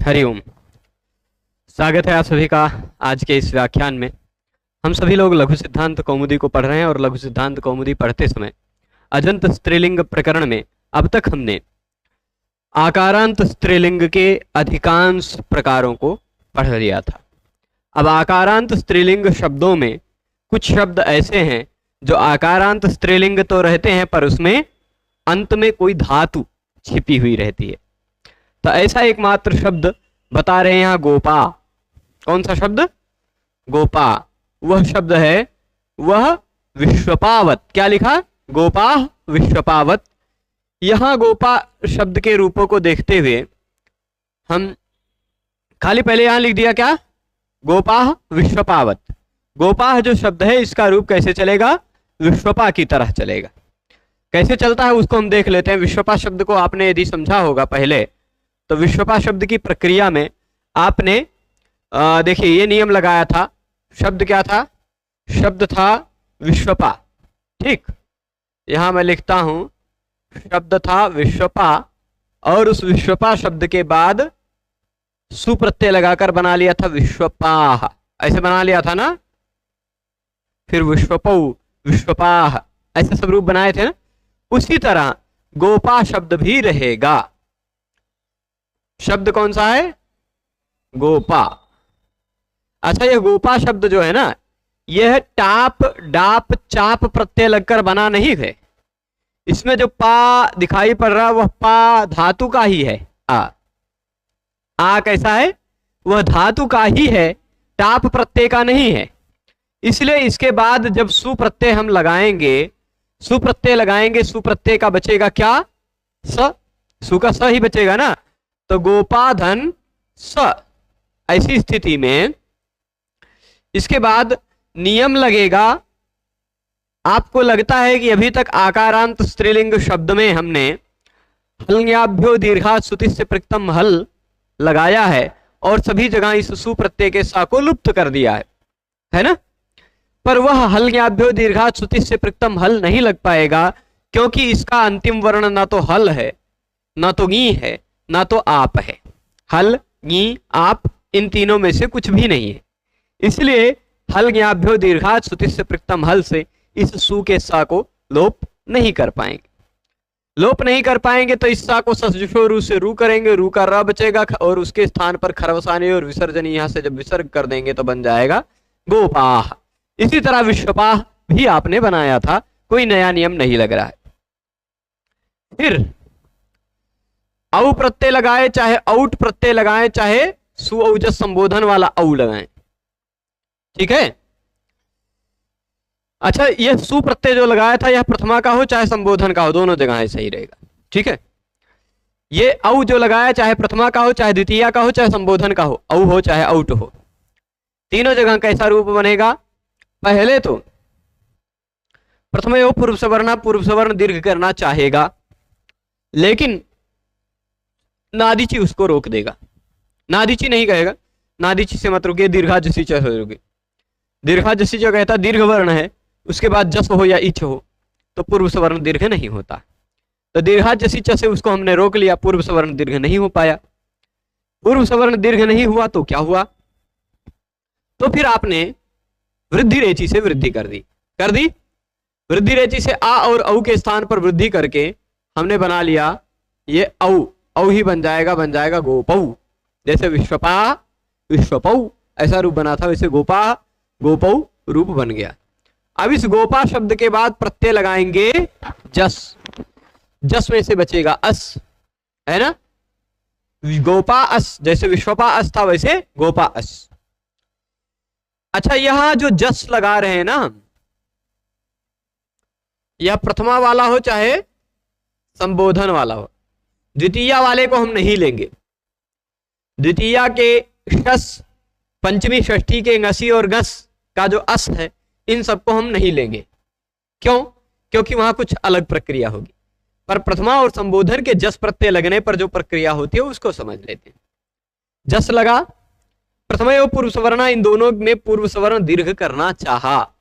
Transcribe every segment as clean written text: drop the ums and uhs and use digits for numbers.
हरिओम। स्वागत है आप सभी का आज के इस व्याख्यान में। हम सभी लोग लघु सिद्धांत कौमुदी को पढ़ रहे हैं और लघु सिद्धांत कौमुदी पढ़ते समय अजंत स्त्रीलिंग प्रकरण में अब तक हमने आकारांत स्त्रीलिंग के अधिकांश प्रकारों को पढ़ लिया था। अब आकारांत स्त्रीलिंग शब्दों में कुछ शब्द ऐसे हैं जो आकारांत स्त्रीलिंग तो रहते हैं पर उसमें अंत में कोई धातु छिपी हुई रहती है। तो ऐसा एकमात्र शब्द बता रहे हैं यहाँ, गोपा। कौन सा शब्द? गोपा। वह शब्द है वह विश्वपावत। क्या लिखा? गोपा विश्वपावत। यहां गोपा शब्द के रूपों को देखते हुए हम खाली पहले यहां लिख दिया क्या? गोपा विश्वपावत। गोपा जो शब्द है इसका रूप कैसे चलेगा? विश्वपा की तरह चलेगा। कैसे चलता है उसको हम देख लेते हैं। विश्वपा शब्द को आपने यदि समझा होगा पहले, तो विश्वपा शब्द की प्रक्रिया में आपने देखिए ये नियम लगाया था। शब्द क्या था? शब्द था विश्वपा। ठीक, यहां मैं लिखता हूं शब्द था विश्वपा और उस विश्वपा शब्द के बाद सुप्रत्यय लगाकर बना लिया था विश्वपाह। ऐसे बना लिया था ना। फिर विश्वपौ, विश्वपाह, ऐसे सब रूप बनाए थे ना। उसी तरह गोपा शब्द भी रहेगा। शब्द कौन सा है? गोपा। अच्छा, यह गोपा शब्द जो है ना, यह टाप डाप चाप प्रत्यय लगकर बना नहीं है। इसमें जो पा दिखाई पड़ रहा है वह पा धातु का ही है। आ कैसा है? वह धातु का ही है, टाप प्रत्यय का नहीं है। इसलिए इसके बाद जब सुप्रत्यय हम लगाएंगे, सुप्रत्यय लगाएंगे, सुप्रत्यय का बचेगा क्या? स। सु का स ही बचेगा ना। तो गोपाधन स। ऐसी स्थिति में इसके बाद नियम लगेगा। आपको लगता है कि अभी तक आकारांत स्त्रीलिंग शब्द में हमने हल्ङ्याभ्यो दीर्घात् श्रुति से प्रकृतम हल लगाया है और सभी जगह इस सुप्रत्यय के सा को लुप्त कर दिया है ना। पर वह हल्ङ्याभ्यो दीर्घात् श्रुति से प्रकृतम हल नहीं लग पाएगा, क्योंकि इसका अंतिम वर्ण ना तो हल है, ना तो गी है, ना तो आप है। हल, गी, आप, इन तीनों में से कुछ भी नहीं है। इसलिए हल्ङ्याभ्यो दीर्घात् श्रुति से प्रकृतम हल से इस सु के सा को लोप नहीं कर पाएंगे। लोप नहीं कर पाएंगे तो इस सा को ससजुषो रू से रू करेंगे, रू का र बचेगा और उसके स्थान पर खरवसानी और विसर्जनी यहां से जब विसर्ग कर देंगे तो बन जाएगा गोपाह। इसी तरह विश्वपाह भी आपने बनाया था, कोई नया नियम नहीं लग रहा है। फिर औ प्रत्यय लगाए, चाहे औट प्रत्यय लगाए, चाहे सुऔजस संबोधन वाला औ लगाएं। ठीक है। अच्छा, यह सु प्रत्यय जो लगाया था यह प्रथमा का हो चाहे संबोधन का हो, दोनों जगह सही रहेगा। ठीक है। ये औ जो लगाया चाहे प्रथमा का हो, चाहे द्वितीया का हो, चाहे संबोधन का हो, औ हो चाहे औट हो, तीनों जगह कैसा रूप बनेगा? पहले तो प्रथम पूर्व सवर्ण दीर्घ करना चाहेगा, लेकिन नादीची उसको रोक देगा। नादीची नहीं कहेगा, नादीची से मत रुके, दीर्घा जसी च रुके। दीर्घा जसी जो कहता दीर्घ वर्ण है, उसके बाद जस हो या इच हो तो पूर्व सवर्ण दीर्घ नहीं होता। तो दीर्घा जसी च से उसको हमने रोक लिया, पूर्व सवर्ण दीर्घ नहीं हो पाया। पूर्व सवर्ण दीर्घ नहीं हुआ तो क्या हुआ? तो फिर आपने वृद्धि रेची से वृद्धि कर दी। वृद्धि रेची से आ और औ के स्थान पर वृद्धि करके हमने बना लिया ये औ ही बन जाएगा गोपौ। जैसे विश्वपा विश्वपौ ऐसा रूप बना था, वैसे गोपा गोपौ रूप बन गया। अब इस गोपा शब्द के बाद प्रत्यय लगाएंगे जस। जस में से बचेगा अस, है ना। गोपा अस, जैसे विश्वपा अस था वैसे गोपा अस। अच्छा, यहां जो जस लगा रहे हैं ना, यह प्रथमा वाला हो चाहे संबोधन वाला हो, द्वितीया वाले को हम नहीं लेंगे। द्वितीया के शस, पंचमी षष्ठी के ngसी और गस का जो अस है, इन सबको हम नहीं लेंगे। क्यों? क्योंकि वहां कुछ अलग प्रक्रिया होगी। पर प्रथमा और संबोधन के जस प्रत्यय लगने पर जो प्रक्रिया होती है उसको समझ लेते हैं। जस लगा, प्रथम और पूर्व सवर्ण, इन दोनों में पूर्व सवर्ण दीर्घ करना चाहा,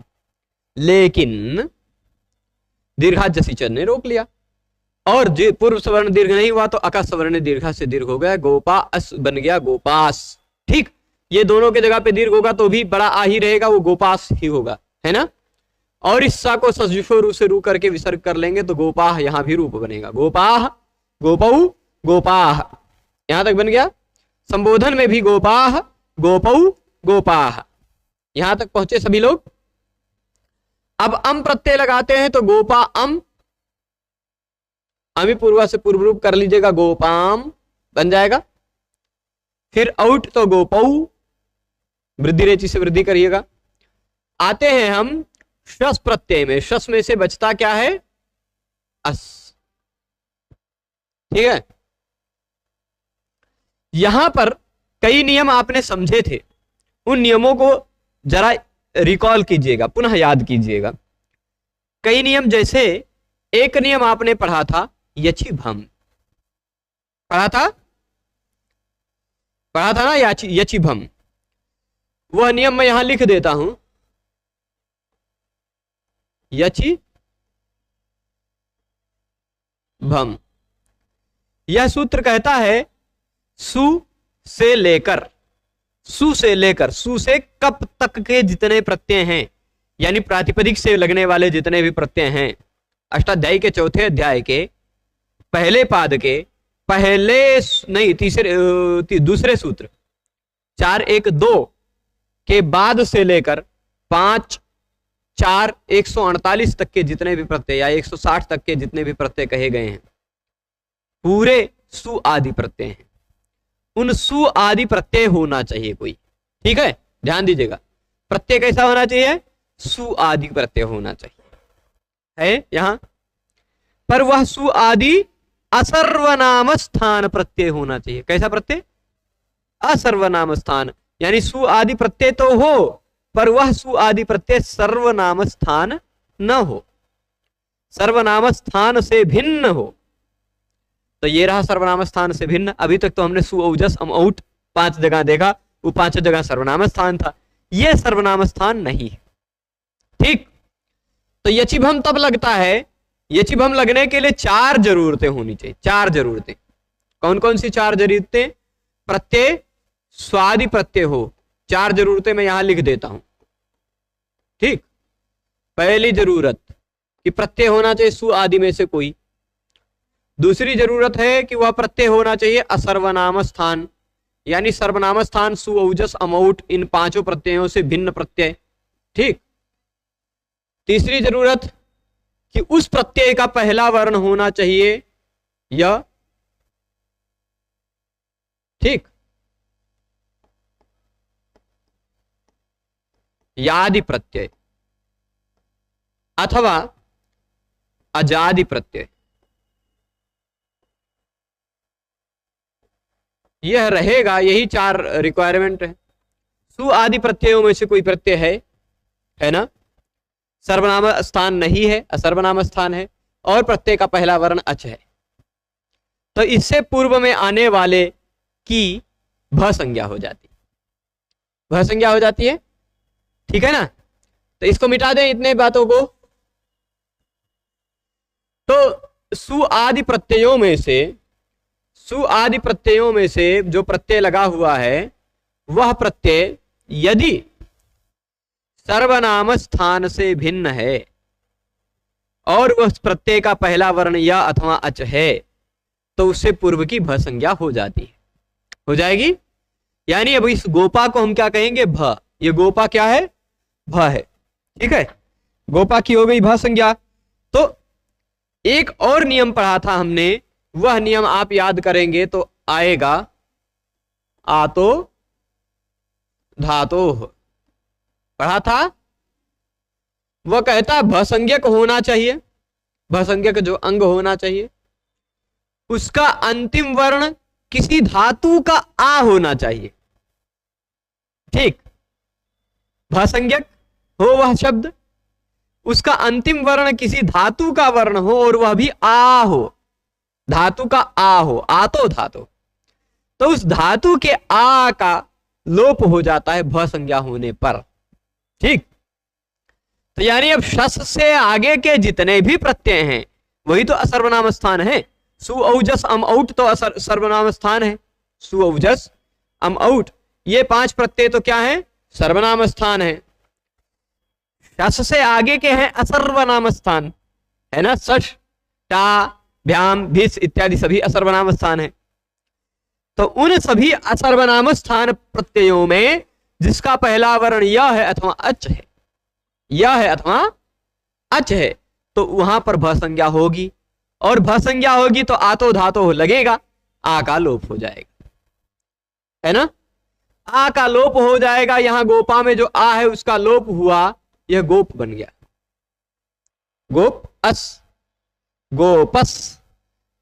लेकिन दीर्घा जसी चंद ने रोक लिया। और पूर्व सवर्ण दीर्घ नहीं हुआ तो अका सवर्ण दीर्घा से दीर्घ हो गया, गोपा अस बन गया गोपास। ठीक, ये दोनों के जगह पे दीर्घ होगा तो भी बड़ा आ ही रहेगा, वो गोपास ही होगा, है ना। और इस सा को सजुषो रू से रू करके विसर्ग कर लेंगे तो गोपाह यहां भी रूप बनेगा, गोपाह गोपऊ गोपाह, यहां तक बन गया। संबोधन में भी गोपाह गोपऊ गोपाह, यहां तक पहुंचे सभी लोग। अब अम प्रत्यय लगाते हैं तो गोपा अम, अमी पूर्वा से पूर्व रूप कर लीजिएगा, गोपाम बन जाएगा। फिर आउट तो गोपऊ, वृद्धि रेची से वृद्धि करिएगा। आते हैं हम शस प्रत्यय में, शस में से बचता क्या है, अस। ठीक है, यहां पर कई नियम आपने समझे थे, उन नियमों को जरा रिकॉल कीजिएगा, पुनः याद कीजिएगा। कई नियम, जैसे एक नियम आपने पढ़ा था यचि भम, पढ़ा था ना यचि भम, वह नियम मैं यहां लिख देता हूं, यचि भम। यह सूत्र कहता है सु से लेकर, सु से कप तक के जितने प्रत्यय हैं, यानी प्रातिपदिक से लगने वाले जितने भी प्रत्यय हैं, अष्टाध्यायी के चौथे अध्याय के पहले पाद के पहले नहीं दूसरे सूत्र 4 1 2 के बाद से लेकर 5 4 148 तक के जितने भी प्रत्यय या 160 तक के जितने भी प्रत्यय कहे गए हैं, पूरे सु आदि प्रत्यय हैं। उन सु आदि प्रत्यय होना चाहिए कोई, ठीक है, ध्यान दीजिएगा। प्रत्यय कैसा होना चाहिए, सु आदि प्रत्यय होना चाहिए, है यहां पर। वह सु आदि असर्वनाम स्थान प्रत्यय होना चाहिए। कैसा प्रत्यय, असर्वनाम स्थान, यानी सु आदि प्रत्यय तो हो पर वह सु आदि प्रत्यय सर्वनाम स्थान न हो, सर्वनाम स्थान से भिन्न हो। तो ये रहा सर्वनाम स्थान से भिन्न। अभी तक तो हमने सु औजस अम औट 5 जगह देखा, वो 5 जगह सर्वनाम स्थान था, ये सर्वनाम स्थान नहीं है। ठीक, तो यचिभम तब लगता है, यचिभम लगने के लिए 4 जरूरतें होनी चाहिए। 4 जरूरतें, कौन कौन सी 4 जरूरतें, प्रत्यय स्वादि प्रत्यय हो, 4 जरूरतें मैं यहां लिख देता हूं। ठीक, पहली जरूरत कि प्रत्यय होना चाहिए सु आदि में से कोई। दूसरी जरूरत है कि वह प्रत्यय होना चाहिए असर्वनाम स्थान, यानी सर्वनाम स्थान सु औजस अमौट इन 5 प्रत्ययों से भिन्न प्रत्यय। ठीक, तीसरी जरूरत कि उस प्रत्यय का पहला वर्ण होना चाहिए य। ठीक, यादि प्रत्यय अथवा अजादि प्रत्यय, यह रहेगा। यही 4 रिक्वायरमेंट है। सु आदि प्रत्ययों में से कोई प्रत्यय है ना, सर्वनाम स्थान नहीं है, असर्वनाम स्थान है, और प्रत्यय का पहला वर्ण अच है। तो इससे पूर्व में आने वाले की भ संज्ञा हो जाती, भ संज्ञा हो जाती है। ठीक है ना, तो इसको मिटा दें इतने बातों को। तो सु आदि प्रत्ययों में से, सु आदि प्रत्ययों में से जो प्रत्यय लगा हुआ है वह प्रत्यय यदि सर्वनाम स्थान से भिन्न है और वह प्रत्यय का पहला वर्ण या अथवा अच है तो उससे पूर्व की भ संज्ञा हो जाती है, हो जाएगी। यानी अब इस गोपा को हम क्या कहेंगे, भ। ये गोपा क्या है, भ है। ठीक है, गोपा की हो गई भ संज्ञा। तो एक और नियम पढ़ा था हमने, वह नियम आप याद करेंगे तो आएगा आतो धातोः, पढ़ा था। वह कहता भ संज्ञक होना चाहिए, भ संज्ञक जो अंग होना चाहिए उसका अंतिम वर्ण किसी धातु का आ होना चाहिए। ठीक, भ संज्ञक हो वह शब्द, उसका अंतिम वर्ण किसी धातु का वर्ण हो और वह भी आ हो, धातु का आ हो, आतो धातु। तो उस धातु के आ का लोप हो जाता है भ संज्ञा होने पर। ठीक, तो यानी अब शस से आगे के जितने भी प्रत्यय हैं वही तो असर्वनाम स्थान है। सुऔजस अमऔट तो सर्वनाम स्थान है। सुऔजस अमऔट ये 5 प्रत्यय तो क्या है? सर्वनाम स्थान है। शस से आगे के हैं असर्वनाम स्थान, है ना। सश, टा, भ्याम, भिस इत्यादि सभी असर्वनाम स्थान है। तो उन सभी असर्वनाम स्थान प्रत्ययों में जिसका पहला वर्ण य है अथवा अच है, य है अथवा अच है, तो वहां पर भ संज्ञा होगी, और भ संज्ञा होगी तो आतो धातो लगेगा, आ का लोप हो जाएगा, है ना। आ का लोप हो जाएगा। यहां गोपा में जो आ है उसका लोप हुआ, यह गोप बन गया। गोप अस, गोपस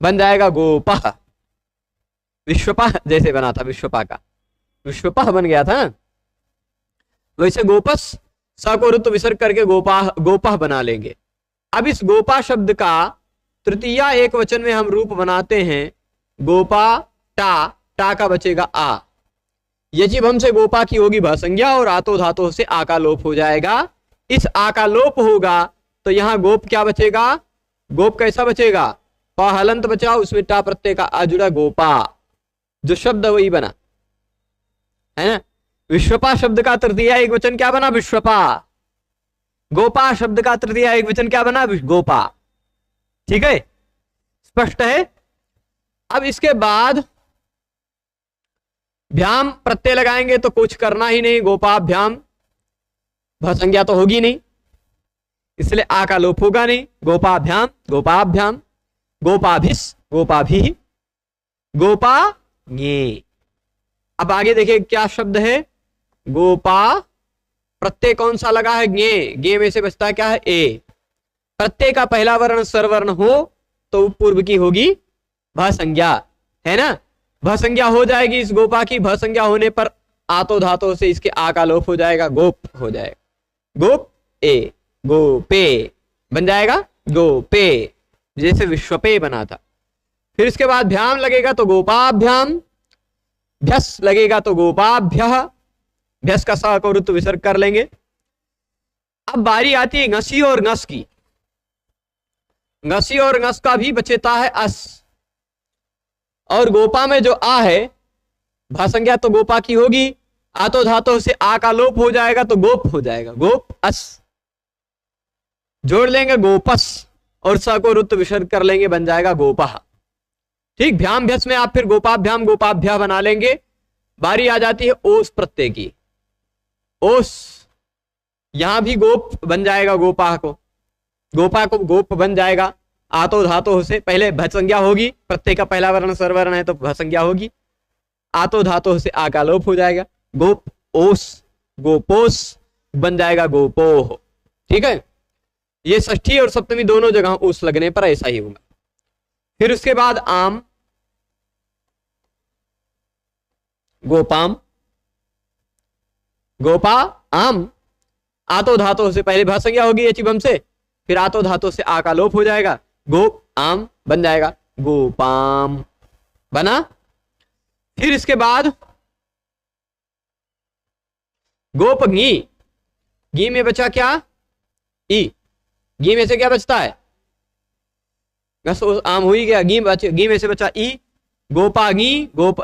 बन जाएगा गोपह। विश्वपाह जैसे बना था विश्वपा का, विश्वपाह बन गया था। वैसे गोपस स को ऋतु विसर्ग करके गोपाह, गोपाह बना लेंगे। अब इस गोपा शब्द का तृतीया एक वचन में हम रूप बनाते हैं गोपा टा, टा का बचेगा आ। यजिब हमसे गोपा की होगी भ संज्ञा और आतो धातो से आ का लोप हो जाएगा। इस आ का लोप होगा तो यहां गोप क्या बचेगा? गोप कैसा बचेगा? प हलंत बचा, उसमें टा प्रत्यय का आ जुड़ा, गोपा, जो शब्द वही बना, है ना। विश्वपा शब्द का तृतीया एक वचन क्या बना? विश्वपा। गोपा शब्द का तृतीया एक वचन क्या बना? गोपा। ठीक है, स्पष्ट है। अब इसके बाद भ्याम प्रत्यय लगाएंगे तो कुछ करना ही नहीं, गोपाभ्याम, भ संज्ञा तो होगी नहीं, इसलिए आ का लोप होगा नहीं। गोपाभ्याम, गोपाभ्याम, गोपाभिस, गोपाभि, गोपाज्ञे। अब आगे देखिए क्या शब्द है? गोपा प्रत्यय कौन सा लगा है? ज्ञे। ज्ञे में से बचता है क्या है? ए। प्रत्यय का पहला वर्ण स्वरवर्ण हो तो पूर्व की होगी भ संज्ञा, है ना। भ संज्ञा हो जाएगी इस गोपा की। भ संज्ञा होने पर आतो धातो से इसके आ का लोप हो जाएगा, गोप हो जाएगा। गोप ए, गोपे बन जाएगा गोपे, जैसे विश्वपे बना था। फिर इसके बाद भ्याम लगेगा तो गोपाभ्याम, भ्यस लगेगा तो गोपाभ्यः, भ्यस का सा को ऋतु विसर्ग कर लेंगे। अब बारी आती है ngसी और ngस की। ngसी और ngस का भी बचेता है अस, और गोपा में जो आ है भा संज्ञा तो गोपा की होगी, आतो धातो से आ का लोप हो जाएगा तो गोप हो जाएगा, गोप अस। जोड़ लेंगे गोपस और स को ऋतु विसर्ग कर लेंगे, बन जाएगा गोपः। ठीक, भ्याम भ्यस में आप फिर गोपाभ्याम गोपाभ्या बना लेंगे। बारी आ जाती है ओस प्रत्यय की। ओस, यहां भी गोप बन जाएगा, गोपा को गोप बन जाएगा। आतो धातो से पहले भ संज्ञा होगी, प्रत्यय का पहला वर्ण स्वरवर्ण है तो भ संज्ञा होगी, आतो धातो से आ का लोप हो जाएगा, गोप ओस, गोपोस बन जाएगा गोपोह। ठीक है, ये षष्ठी और सप्तमी दोनों जगह ओस लगने पर ऐसा ही होगा। फिर उसके बाद आम, गोपाम, गोपा आम, आतो धातो से पहले भ संज्ञा होगी एचिबम से, फिर आतो धातो से आ का लोप हो जाएगा, गोप आम बन जाएगा गोपाम बना। फिर इसके बाद गोपगी, गी में बचा क्या? ई। गी में से क्या बचता है? आम हुई गया, गी में से बचा ई, गोपागी, गोप,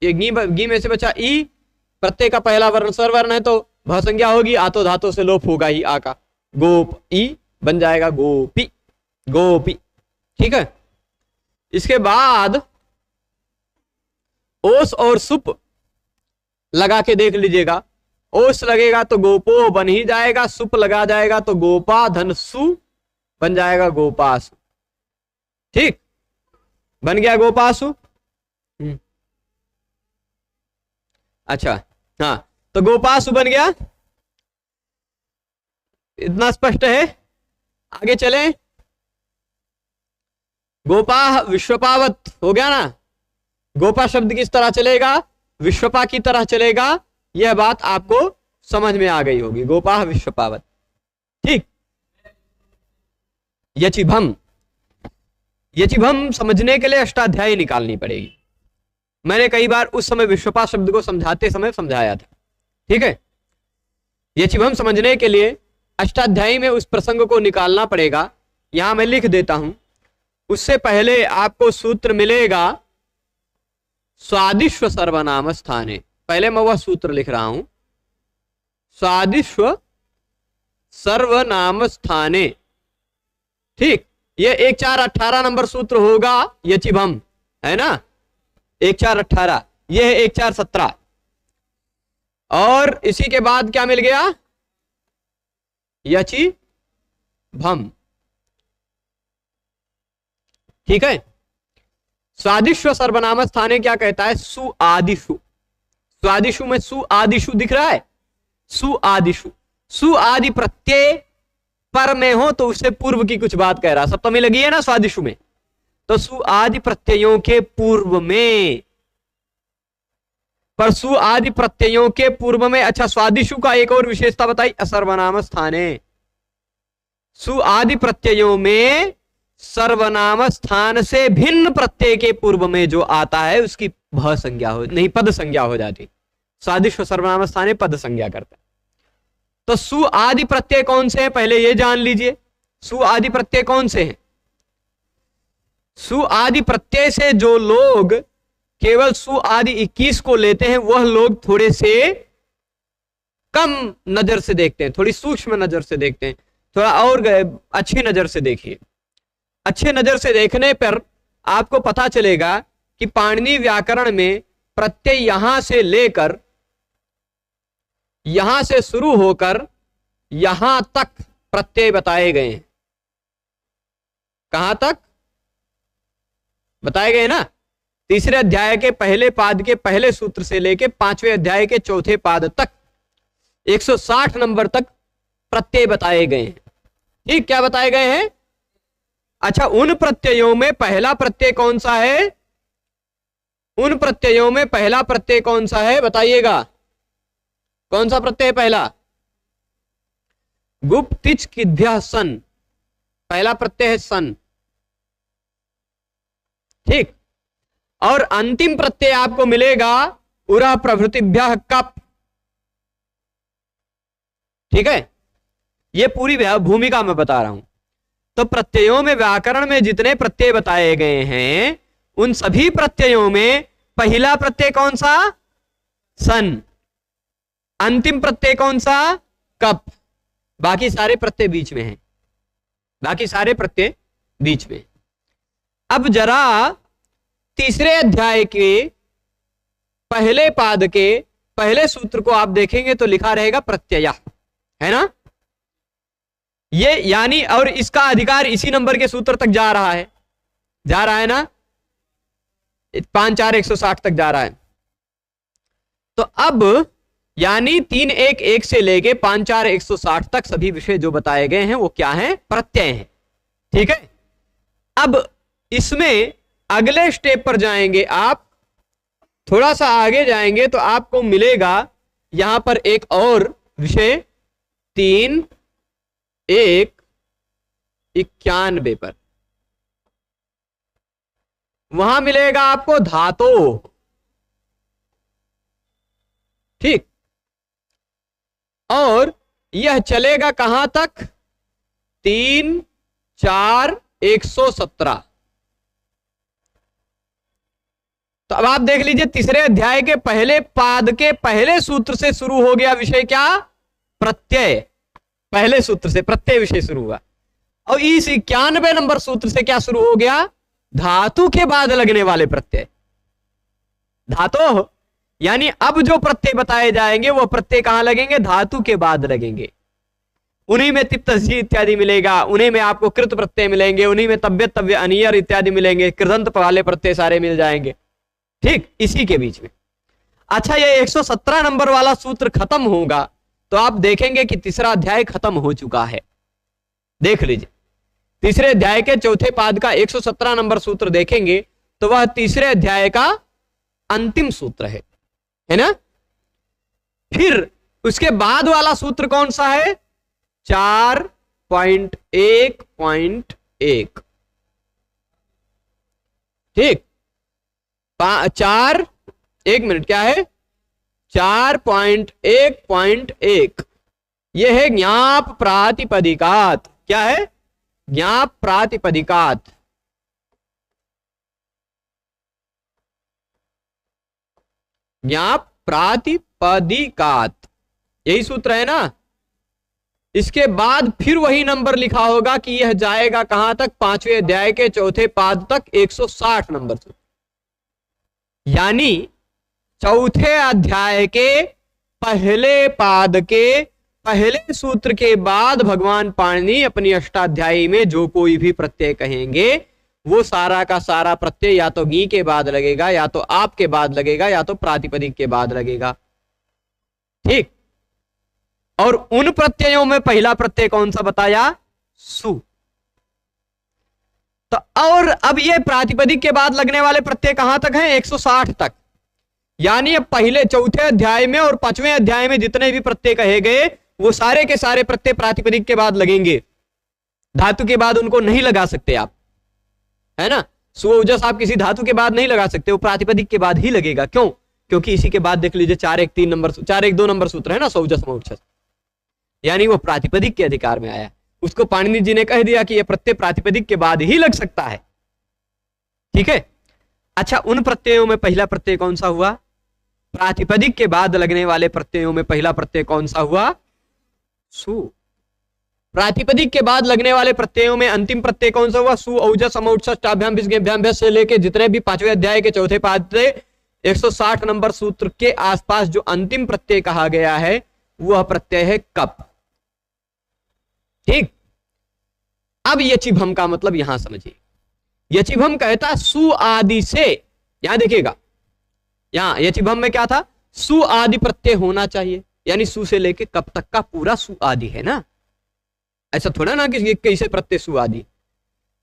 ये गी में से बचा ई, प्रत्यय का पहला वर्ण स्वरवर्ण है तो भ संज्ञा होगी, आतो धातो से लोप होगा ही आ का, गोप ई बन जाएगा गोपी, गोपी। ठीक है, इसके बाद ओस और सुप लगा के देख लीजिएगा। ओस लगेगा तो गोपो बन ही जाएगा, सुप लगा जाएगा तो गोपा धन सु बन जाएगा गोपासु। ठीक, बन गया गोपासु। अच्छा, हाँ, तो गोपासु बन गया, इतना स्पष्ट है। आगे चलें, गोपा विश्वपावत हो गया ना। गोपा शब्द किस तरह चलेगा? विश्वपा की तरह चलेगा। यह बात आपको समझ में आ गई होगी, गोपा विश्वपावत। ठीक, यचिभम, यचिभम समझने के लिए अष्टाध्यायी निकालनी पड़ेगी। मैंने कई बार उस समय विश्वपा शब्द को समझाते समय समझाया था। ठीक है, यचिभम समझने के लिए अष्टाध्यायी में उस प्रसंग को निकालना पड़ेगा यहां मैं लिख देता हूं, उससे पहले आपको सूत्र मिलेगा स्वादिश्व सर्वनाम स्थाने। पहले मैं वह सूत्र लिख रहा हूं, स्वादिश्व सर्वनाम स्थाने। ठीक, ये 1 4 18 नंबर सूत्र होगा यचिभम, है ना, 1 4 18, ये है 1 4 17। और इसी के बाद क्या मिल गया, यचि भम। ठीक है, स्वादिश्व सर्वनाम स्थाने क्या कहता है, सु आदिशु। स्वादिशु में सु आदिशु दिख रहा है, सु आदिशु। सु आदि प्रत्यय पर में हो तो उससे पूर्व की कुछ बात कह रहा, सप्तमी लगी है ना स्वादिशु में, तो सु आदि प्रत्ययों के पूर्व में, पर सु आदि प्रत्ययों के पूर्व में। अच्छा, स्वादिशु का एक और विशेषता बताई, असर्वनाम स्थाने। सु आदि प्रत्ययों में सर्वनाम स्थान से भिन्न प्रत्यय के पूर्व में जो आता है उसकी भ संज्ञा हो, नहीं पद संज्ञा हो जाती। स्वादिश्व सर्वनाम स्थाने पद संज्ञा करता है। तो सु आदि प्रत्यय कौन से हैं, पहले ये जान लीजिए। सु आदि प्रत्यय कौन से हैं? सु आदि प्रत्यय से जो लोग केवल सु आदि 21 को लेते हैं वह लोग थोड़े से कम नजर से देखते हैं, थोड़ी सूक्ष्म नजर से देखते हैं, थोड़ा और अच्छी नजर से देखिए। अच्छे नजर से देखने पर आपको पता चलेगा कि पाणिनि व्याकरण में प्रत्यय यहां से लेकर, यहां से शुरू होकर यहां तक प्रत्यय बताए गए हैं। कहां तक बताए गए ना? तीसरे अध्याय के पहले पाद के पहले सूत्र से लेकर 5वें अध्याय के चौथे पाद तक 160 नंबर तक प्रत्यय बताए गए हैं। ठीक, क्या बताए गए हैं? अच्छा, उन प्रत्ययों में पहला प्रत्यय कौन सा है? उन प्रत्ययों में पहला प्रत्यय कौन सा है बताइएगा? कौन सा प्रत्यय पहला? गुप्तिच किध्या सन, पहला प्रत्यय है सन। ठीक, और अंतिम प्रत्यय आपको मिलेगा उरा प्रभृतिभ्यः कप। ठीक है, ये पूरी भूमिका मैं बता रहा हूं। तो प्रत्ययों में, व्याकरण में जितने प्रत्यय बताए गए हैं उन सभी प्रत्ययों में पहला प्रत्यय कौन सा? सन। अंतिम प्रत्यय कौन सा? कप। बाकी सारे प्रत्यय बीच में हैं, बाकी सारे प्रत्यय बीच में। अब जरा तीसरे अध्याय के पहले पाद के पहले सूत्र को आप देखेंगे तो लिखा रहेगा प्रत्यय, है ना? ये यानी, और इसका अधिकार इसी नंबर के सूत्र तक जा रहा है ना, 5 4 160 तक जा रहा है। तो अब यानी 3 1 1 से लेके 5 4 160 तक सभी विषय जो बताए गए हैं वो क्या हैं? प्रत्यय हैं। ठीक है, अब इसमें अगले स्टेप पर जाएंगे आप, थोड़ा सा आगे जाएंगे तो आपको मिलेगा यहां पर एक और विषय 3 1 91 पर, वहां मिलेगा आपको धातु। ठीक, और यह चलेगा कहां तक? 3 4 117। तो अब आप देख लीजिए, तीसरे अध्याय के पहले पाद के पहले सूत्र से शुरू हो गया विषय क्या? प्रत्यय। पहले सूत्र से प्रत्यय विषय शुरू हुआ, और इस 91 नंबर सूत्र से क्या शुरू हो गया? धातु के बाद लगने वाले प्रत्यय। धातु यानी अब जो प्रत्यय बताए जाएंगे वो प्रत्यय कहां लगेंगे? धातु के बाद लगेंगे। उन्हीं में तिप्त इत्यादि मिलेगा, उन्हीं में आपको कृत प्रत्यय मिलेंगे, उन्हीं में तव्य तव्य अनियर इत्यादि मिलेंगे, कृदंत वाले प्रत्यय सारे मिल जाएंगे। ठीक, इसी के बीच में। अच्छा, ये 117 नंबर वाला सूत्र खत्म होगा तो आप देखेंगे कि तीसरा अध्याय खत्म हो चुका है। देख लीजिए, तीसरे अध्याय के चौथे पाद का 117 नंबर सूत्र देखेंगे तो वह तीसरे अध्याय का अंतिम सूत्र है ना? फिर उसके बाद वाला सूत्र कौन सा है? 4.1.1। ठीक, 1 मिनट, क्या है? 4.1.1 यह है ज्ञाप प्रातिपदिकात। क्या है? ज्ञाप प्रातिपदिकात, ज्ञाप प्रातिपदिकात, यही सूत्र है ना। इसके बाद फिर वही नंबर लिखा होगा कि यह जाएगा कहां तक, 5वें अध्याय के चौथे पाद तक, 160 नंबर सूत्र। यानी चौथे अध्याय के पहले पाद के पहले सूत्र के बाद भगवान पाणिनि अपनी अष्टाध्यायी में जो कोई भी प्रत्यय कहेंगे वो सारा का सारा प्रत्यय या तो गी के बाद लगेगा, या तो आप के बाद लगेगा, या तो प्रातिपदिक के बाद लगेगा। ठीक। और उन प्रत्ययों में पहला प्रत्यय कौन सा बताया, सु। तो और अब ये प्रातिपदिक के बाद लगने वाले प्रत्यय कहां तक हैं, 160 तक। यानी अब पहले चौथे अध्याय में और 5वें अध्याय में जितने भी प्रत्यय कहे गए वो सारे के सारे प्रत्यय प्रातिपदिक के बाद लगेंगे, धातु के बाद उनको नहीं लगा सकते आप, है ना। सुओजस आप किसी धातु के बाद नहीं लगा सकते, वो प्रातिपदिक के बाद ही लगेगा। क्यों? क्योंकि इसी के बाद देख लीजिए 4-1-3 नंबर, 4-1-2 नंबर सूत्र है ना, सौजस मौजस, यानी वो प्रातिपदिक के अधिकार में आया। उसको पाणिनि जी ने कह दिया कि यह प्रत्यय प्रातिपदिक के बाद ही लग सकता है। ठीक है। अच्छा, उन प्रत्ययों में पहला प्रत्यय कौन सा हुआ, प्रातिपदिक के बाद लगने वाले प्रत्ययों में पहला प्रत्यय कौन सा हुआ, सु। प्रातिपदिक के बाद लगने वाले प्रत्ययों में अंतिम प्रत्यय कौन सा हुआ, सु, औजस, समौजस, टाभ्याम, विसर्गेभ्याम, भ्यास से लेके जितने भी 5वें अध्याय के चौथे पाद से 160 नंबर सूत्र के आसपास जो अंतिम प्रत्यय कहा गया है वह प्रत्यय है कप। ठीक। अब यचिभम का मतलब यहां समझिए। यचिभम कहता सु आदि से, यहां देखिएगा, यहां यचिभम में क्या था, सु आदि प्रत्यय होना चाहिए, यानी सु से लेके कब तक का पूरा सु आदि है ना। ऐसा थोड़ा ना कि कैसे प्रत्यय सु आदि,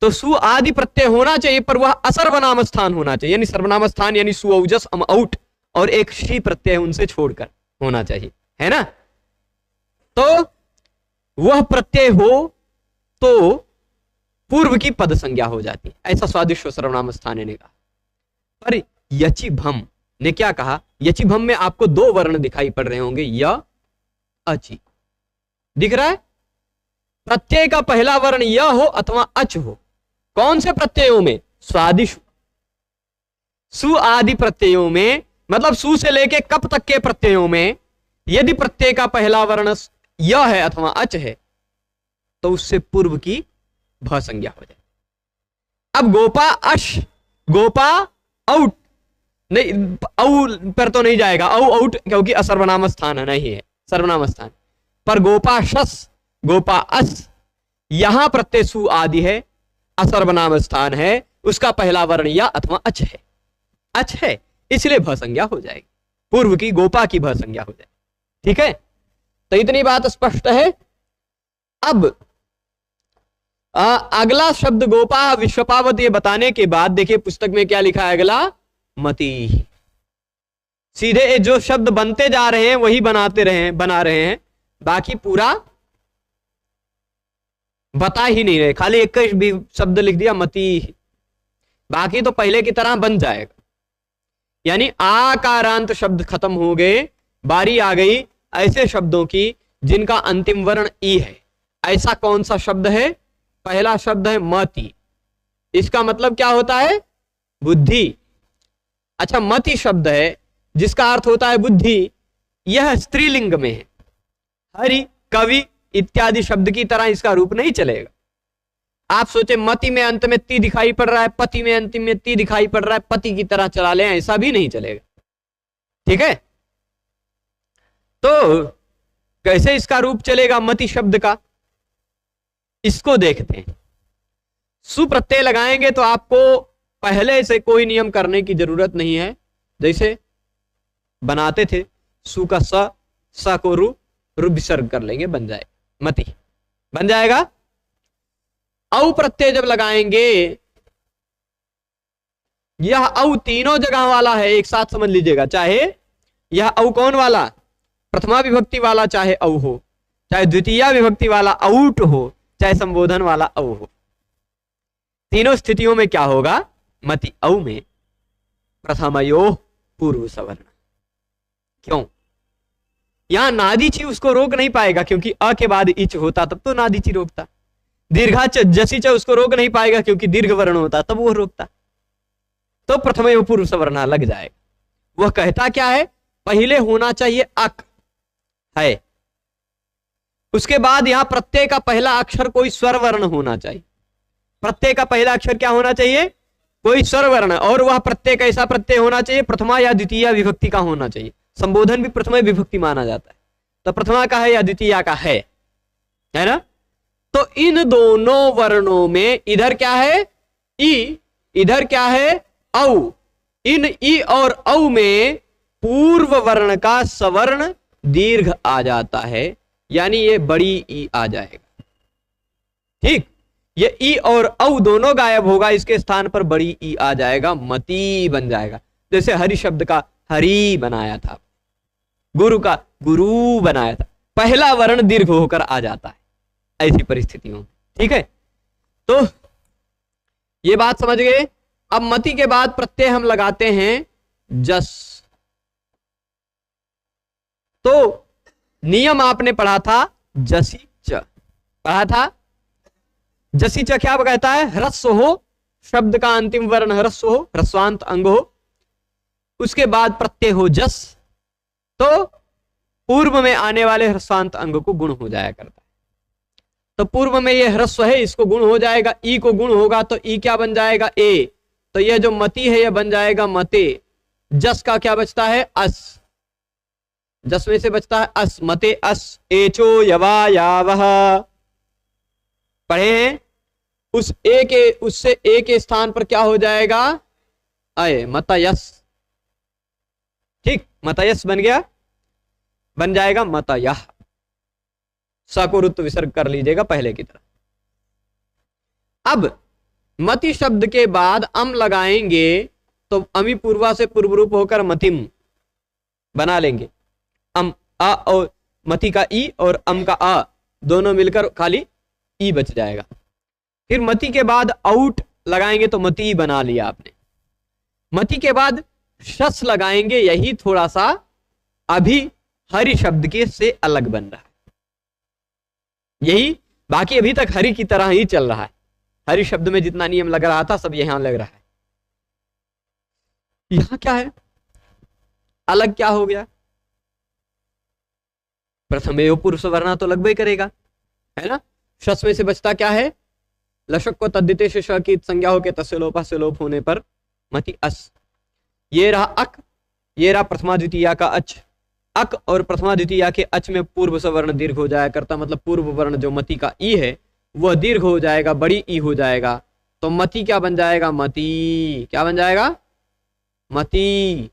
तो सु आदि प्रत्यय होना चाहिए, पर वह असर्वनाम स्थान होना चाहिए, यानी सर्वनाम स्थान यानी सु, औजस, अम, औट और एक शी प्रत्यय उनसे छोड़कर होना चाहिए, है ना। तो वह प्रत्यय हो तो पूर्व की पद संज्ञा हो जाती है, ऐसा स्वादिष्ट सर्वनाम स्थान ने कहा। पर यचिभम ने क्या कहा, यचिभम में आपको 2 वर्ण दिखाई पड़ रहे होंगे, य, अचि, दिख रहा है। प्रत्यय का पहला वर्ण य हो अथवा अच हो। कौन से प्रत्ययों में, स्वादिष्ट, सु आदि प्रत्ययों में, मतलब सु से लेके कप तक के प्रत्ययों में यदि प्रत्यय का पहला वर्ण य है अथवा अच है तो उससे पूर्व की भ संज्ञा हो जाए। अब गोपा अश, गोपा औट, नहीं औ पर तो नहीं जाएगा, औ औट क्योंकि असर्वनाम स्थान नहीं है, सर्वनाम स्थान। पर गोपा शस, गोपा अस, यहां प्रत्यय सु आदि है, असर्वनाम स्थान है, उसका पहला वर्ण या अथवा अच है, अच है, इसलिए भ संज्ञा हो जाएगी, पूर्व की गोपा की भ संज्ञा हो जाएगी। ठीक है। तो इतनी बात स्पष्ट है। अब अगला शब्द गोपा विश्वपावत ये बताने के बाद देखिए पुस्तक में क्या लिखा है अगला, मति। सीधे जो शब्द बनते जा रहे हैं वही बना रहे हैं, बाकी पूरा बता ही नहीं रहे, खाली एक भी शब्द लिख दिया मति, बाकी तो पहले की तरह बन जाएगा। यानी आकारांत शब्द खत्म हो गए, बारी आ गई ऐसे शब्दों की जिनका अंतिम वर्ण ई है। ऐसा कौन सा शब्द है, पहला शब्द है मति, इसका मतलब क्या होता है, बुद्धि। अच्छा, मति शब्द है जिसका अर्थ होता है बुद्धि, यह स्त्रीलिंग में है। हरि, कवि इत्यादि शब्द की तरह इसका रूप नहीं चलेगा। आप सोचे मति में अंत में ती दिखाई पड़ रहा है, पति में अंतिम में ती दिखाई पड़ रहा है, पति की तरह चला लें, ऐसा भी नहीं चलेगा। ठीक है। तो कैसे इसका रूप चलेगा मति शब्द का, इसको देखते हैं। सु प्रत्यय लगाएंगे तो आपको पहले से कोई नियम करने की जरूरत नहीं है, जैसे बनाते थे सु का स को रु विसर्ग कर लेंगे, बन जाए मति, बन जाएगा। औ प्रत्यय जब लगाएंगे, यह औ तीनों जगह वाला है, एक साथ समझ लीजिएगा। चाहे यह औ कौन वाला, प्रथमा विभक्ति वाला चाहे औ हो, चाहे द्वितीय विभक्ति वाला औट हो, चाहे संबोधन वाला औ हो, तीनों स्थितियों में क्या होगा, मति औ में प्रथमयो पूर्व सवर्ण। क्यों? यहां नादीची उसको रोक नहीं पाएगा, क्योंकि अ के बाद इच होता तब तो नादीची रोकता। दीर्घा च जसी च उसको रोक नहीं पाएगा क्योंकि दीर्घ वर्ण होता, तब वो रोकता। तो प्रथम पूर्व सवर्ण लग जाएगा। वह कहता क्या है, पहले होना चाहिए अक है, उसके बाद यहां प्रत्यय का पहला अक्षर कोई स्वर वर्ण होना चाहिए। प्रत्यय का पहला अक्षर क्या होना चाहिए, कोई स्वर वर्ण, और वह प्रत्यय कैसा प्रत्यय होना चाहिए, प्रथमा या द्वितीय विभक्ति का होना चाहिए। संबोधन भी प्रथमा विभक्ति माना जाता है, तो प्रथमा का है या द्वितीय का है ना। तो इन दोनों वर्णों में इधर क्या है ई, इधर क्या है औ, इन ई और औ में पूर्व वर्ण का सवर्ण दीर्घ आ जाता है, यानी ये बड़ी ई आ जाएगा। ठीक, ये ई और औ दोनों गायब होगा, इसके स्थान पर बड़ी ई आ जाएगा, मती बन जाएगा। जैसे हरि शब्द का हरि बनाया था, गुरु का गुरु बनाया था, पहला वर्ण दीर्घ होकर आ जाता है ऐसी परिस्थितियों में। ठीक है, तो ये बात समझ गए। अब मति के बाद प्रत्यय हम लगाते हैं जस। तो नियम आपने पढ़ा था जसी च, पढ़ा था। जसी च क्या कहता है, ह्रस्व हो, शब्द का अंतिम वर्ण ह्रस्व हो, ह्रस्वांत अंग हो, उसके बाद प्रत्यय हो जस, तो पूर्व में आने वाले ह्रस्वांत अंग को गुण हो जाया करता है। तो पूर्व में ये ह्रस्व है, इसको गुण हो जाएगा, ई को गुण होगा तो ई क्या बन जाएगा, ए। तो यह जो मति है यह बन जाएगा मते। जस का क्या बचता है, अस, जस में से बचता है अस, मते अस। एचो यवा यावह पढ़े हैं, उस ए के, उससे ए के स्थान पर क्या हो जाएगा, अय, मतयस। ठीक, मतयस बन गया, बन जाएगा मतयः। स को रुत्व विसर्ग कर लीजिएगा पहले की तरह। अब मति शब्द के बाद अम लगाएंगे तो अमी पूर्वा से पूर्व रूप होकर मतिम बना लेंगे। अम, अ और मति का ई और अम का अ दोनों मिलकर खाली ई बच जाएगा। फिर मति के बाद आउट लगाएंगे तो मति बना लिया आपने। मति के बाद शस लगाएंगे, यही थोड़ा सा अभी हरि शब्द के से अलग बन रहा है, यही बाकी अभी तक हरि की तरह ही चल रहा है। हरि शब्द में जितना नियम लग रहा था सब यहां लग रहा है। यहां क्या है, अलग क्या हो गया, प्रथम पुरुष वर्णा तो लगभग करेगा, है ना। शस में से बचता क्या है, लशक को तद्दिते से श की संज्ञा हो के तस्य लोपा से लोप होने पर मति अस। ये रहा अक, ये रहा प्रथमा द्वितीया का अच। अक और प्रथमा द्वितीया के अच में पूर्व सवर्ण दीर्घ हो जाया करता, मतलब पूर्व वर्ण जो मति का ई है वह दीर्घ हो जाएगा, बड़ी ई हो जाएगा। तो मति क्या बन जाएगा, मति, क्या बन जाएगा, मति।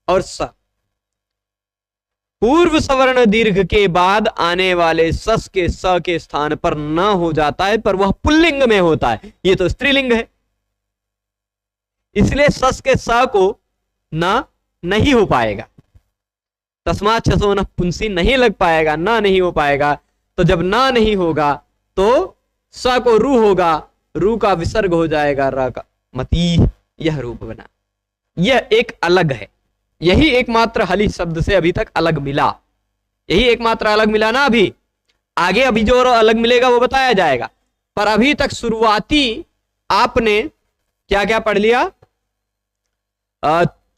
और स, पूर्व सवर्ण दीर्घ के बाद आने वाले सस के स के स्थान पर न हो जाता है, पर वह पुल्लिंग में होता है, ये तो स्त्रीलिंग है, इसलिए सस के स को न नहीं हो पाएगा। तस्मात् छसो न पुंसी नहीं लग पाएगा, ना नहीं हो पाएगा। तो जब ना नहीं होगा तो स को रू होगा, रू का विसर्ग हो जाएगा र का, मती, यह रूप बना। यह एक अलग है, यही एकमात्र हलि शब्द से अभी तक अलग मिला, यही एकमात्र अलग मिला ना। अभी आगे अभी जो अलग मिलेगा वो बताया जाएगा, पर अभी तक शुरुआती आपने क्या क्या पढ़ लिया,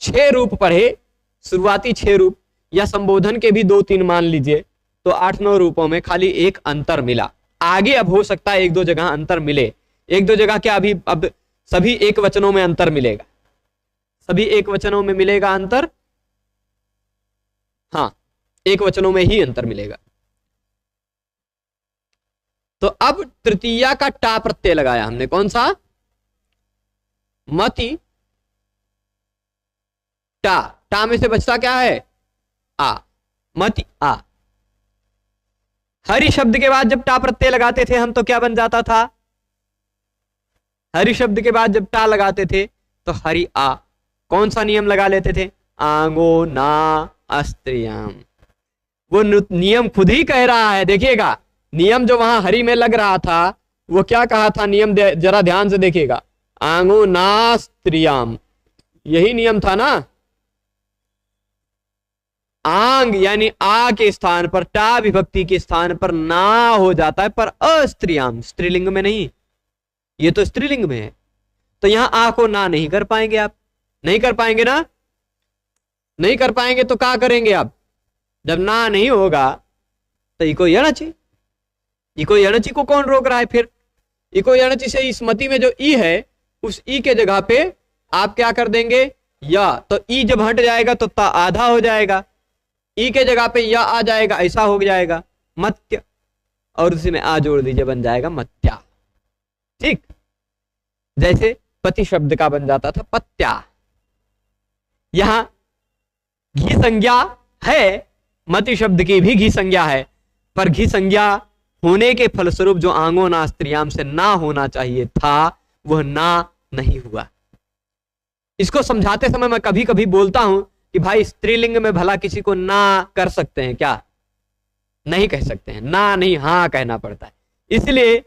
6 रूप पढ़े, शुरुआती 6 रूप, या संबोधन के भी 2-3 मान लीजिए, तो 8-9 रूपों में खाली एक अंतर मिला। आगे अब हो सकता है 1-2 जगह अंतर मिले, 1-2 जगह क्या अभी अब सभी एक वचनों में अंतर मिलेगा, सभी एक वचनों में मिलेगा अंतर, हाँ एक वचनों में ही अंतर मिलेगा। तो अब तृतीया का टा प्रत्यय लगाया हमने, कौन सा, मति टा, टा में से बचता क्या है, आ, मति आ। हरि शब्द के बाद जब टा प्रत्यय लगाते थे हम तो क्या बन जाता था, हरि शब्द के बाद जब टा लगाते थे तो हरि आ। कौन सा नियम लगा लेते थे, आंगो ना अस्त्रियाम। वो नियम खुद ही कह रहा है, देखिएगा नियम जो वहां हरि में लग रहा था वो क्या कहा था, नियम जरा ध्यान से देखिएगा, आंगो ना स्त्रियाम, यही नियम था ना। आ आंग यानी आ के स्थान पर, टा विभक्ति के स्थान पर ना हो जाता है, पर अस्त्रियाम, स्त्रीलिंग में नहीं, ये तो स्त्रीलिंग में है, तो यहां आ को ना नहीं कर पाएंगे आप, नहीं कर पाएंगे ना, नहीं कर पाएंगे तो क्या करेंगे आप, जब ना नहीं होगा तो इको यणचि, इको यणचि को कौन रोक रहा है फिर, इको यणचि से इस मति में जो ई है उस ई के जगह पे आप क्या कर देंगे या, तो ई जब हट जाएगा तो ता आधा हो जाएगा, ई के जगह पे या आ जाएगा, ऐसा हो जाएगा मत्य, और उसी में आ जोड़ दीजिए, बन जाएगा मत्या। ठीक, जैसे पति शब्द का बन जाता था पत्या। यहां घी संज्ञा है, मति शब्द की भी घी संज्ञा है, पर घी संज्ञा होने के फलस्वरूप जो आंगो ना स्त्रियाम से ना होना चाहिए था वह ना नहीं हुआ। इसको समझाते समय मैं कभी कभी बोलता हूं कि भाई स्त्रीलिंग में भला किसी को ना कर सकते हैं क्या, नहीं कह सकते हैं, ना नहीं हाँ कहना पड़ता है, इसलिए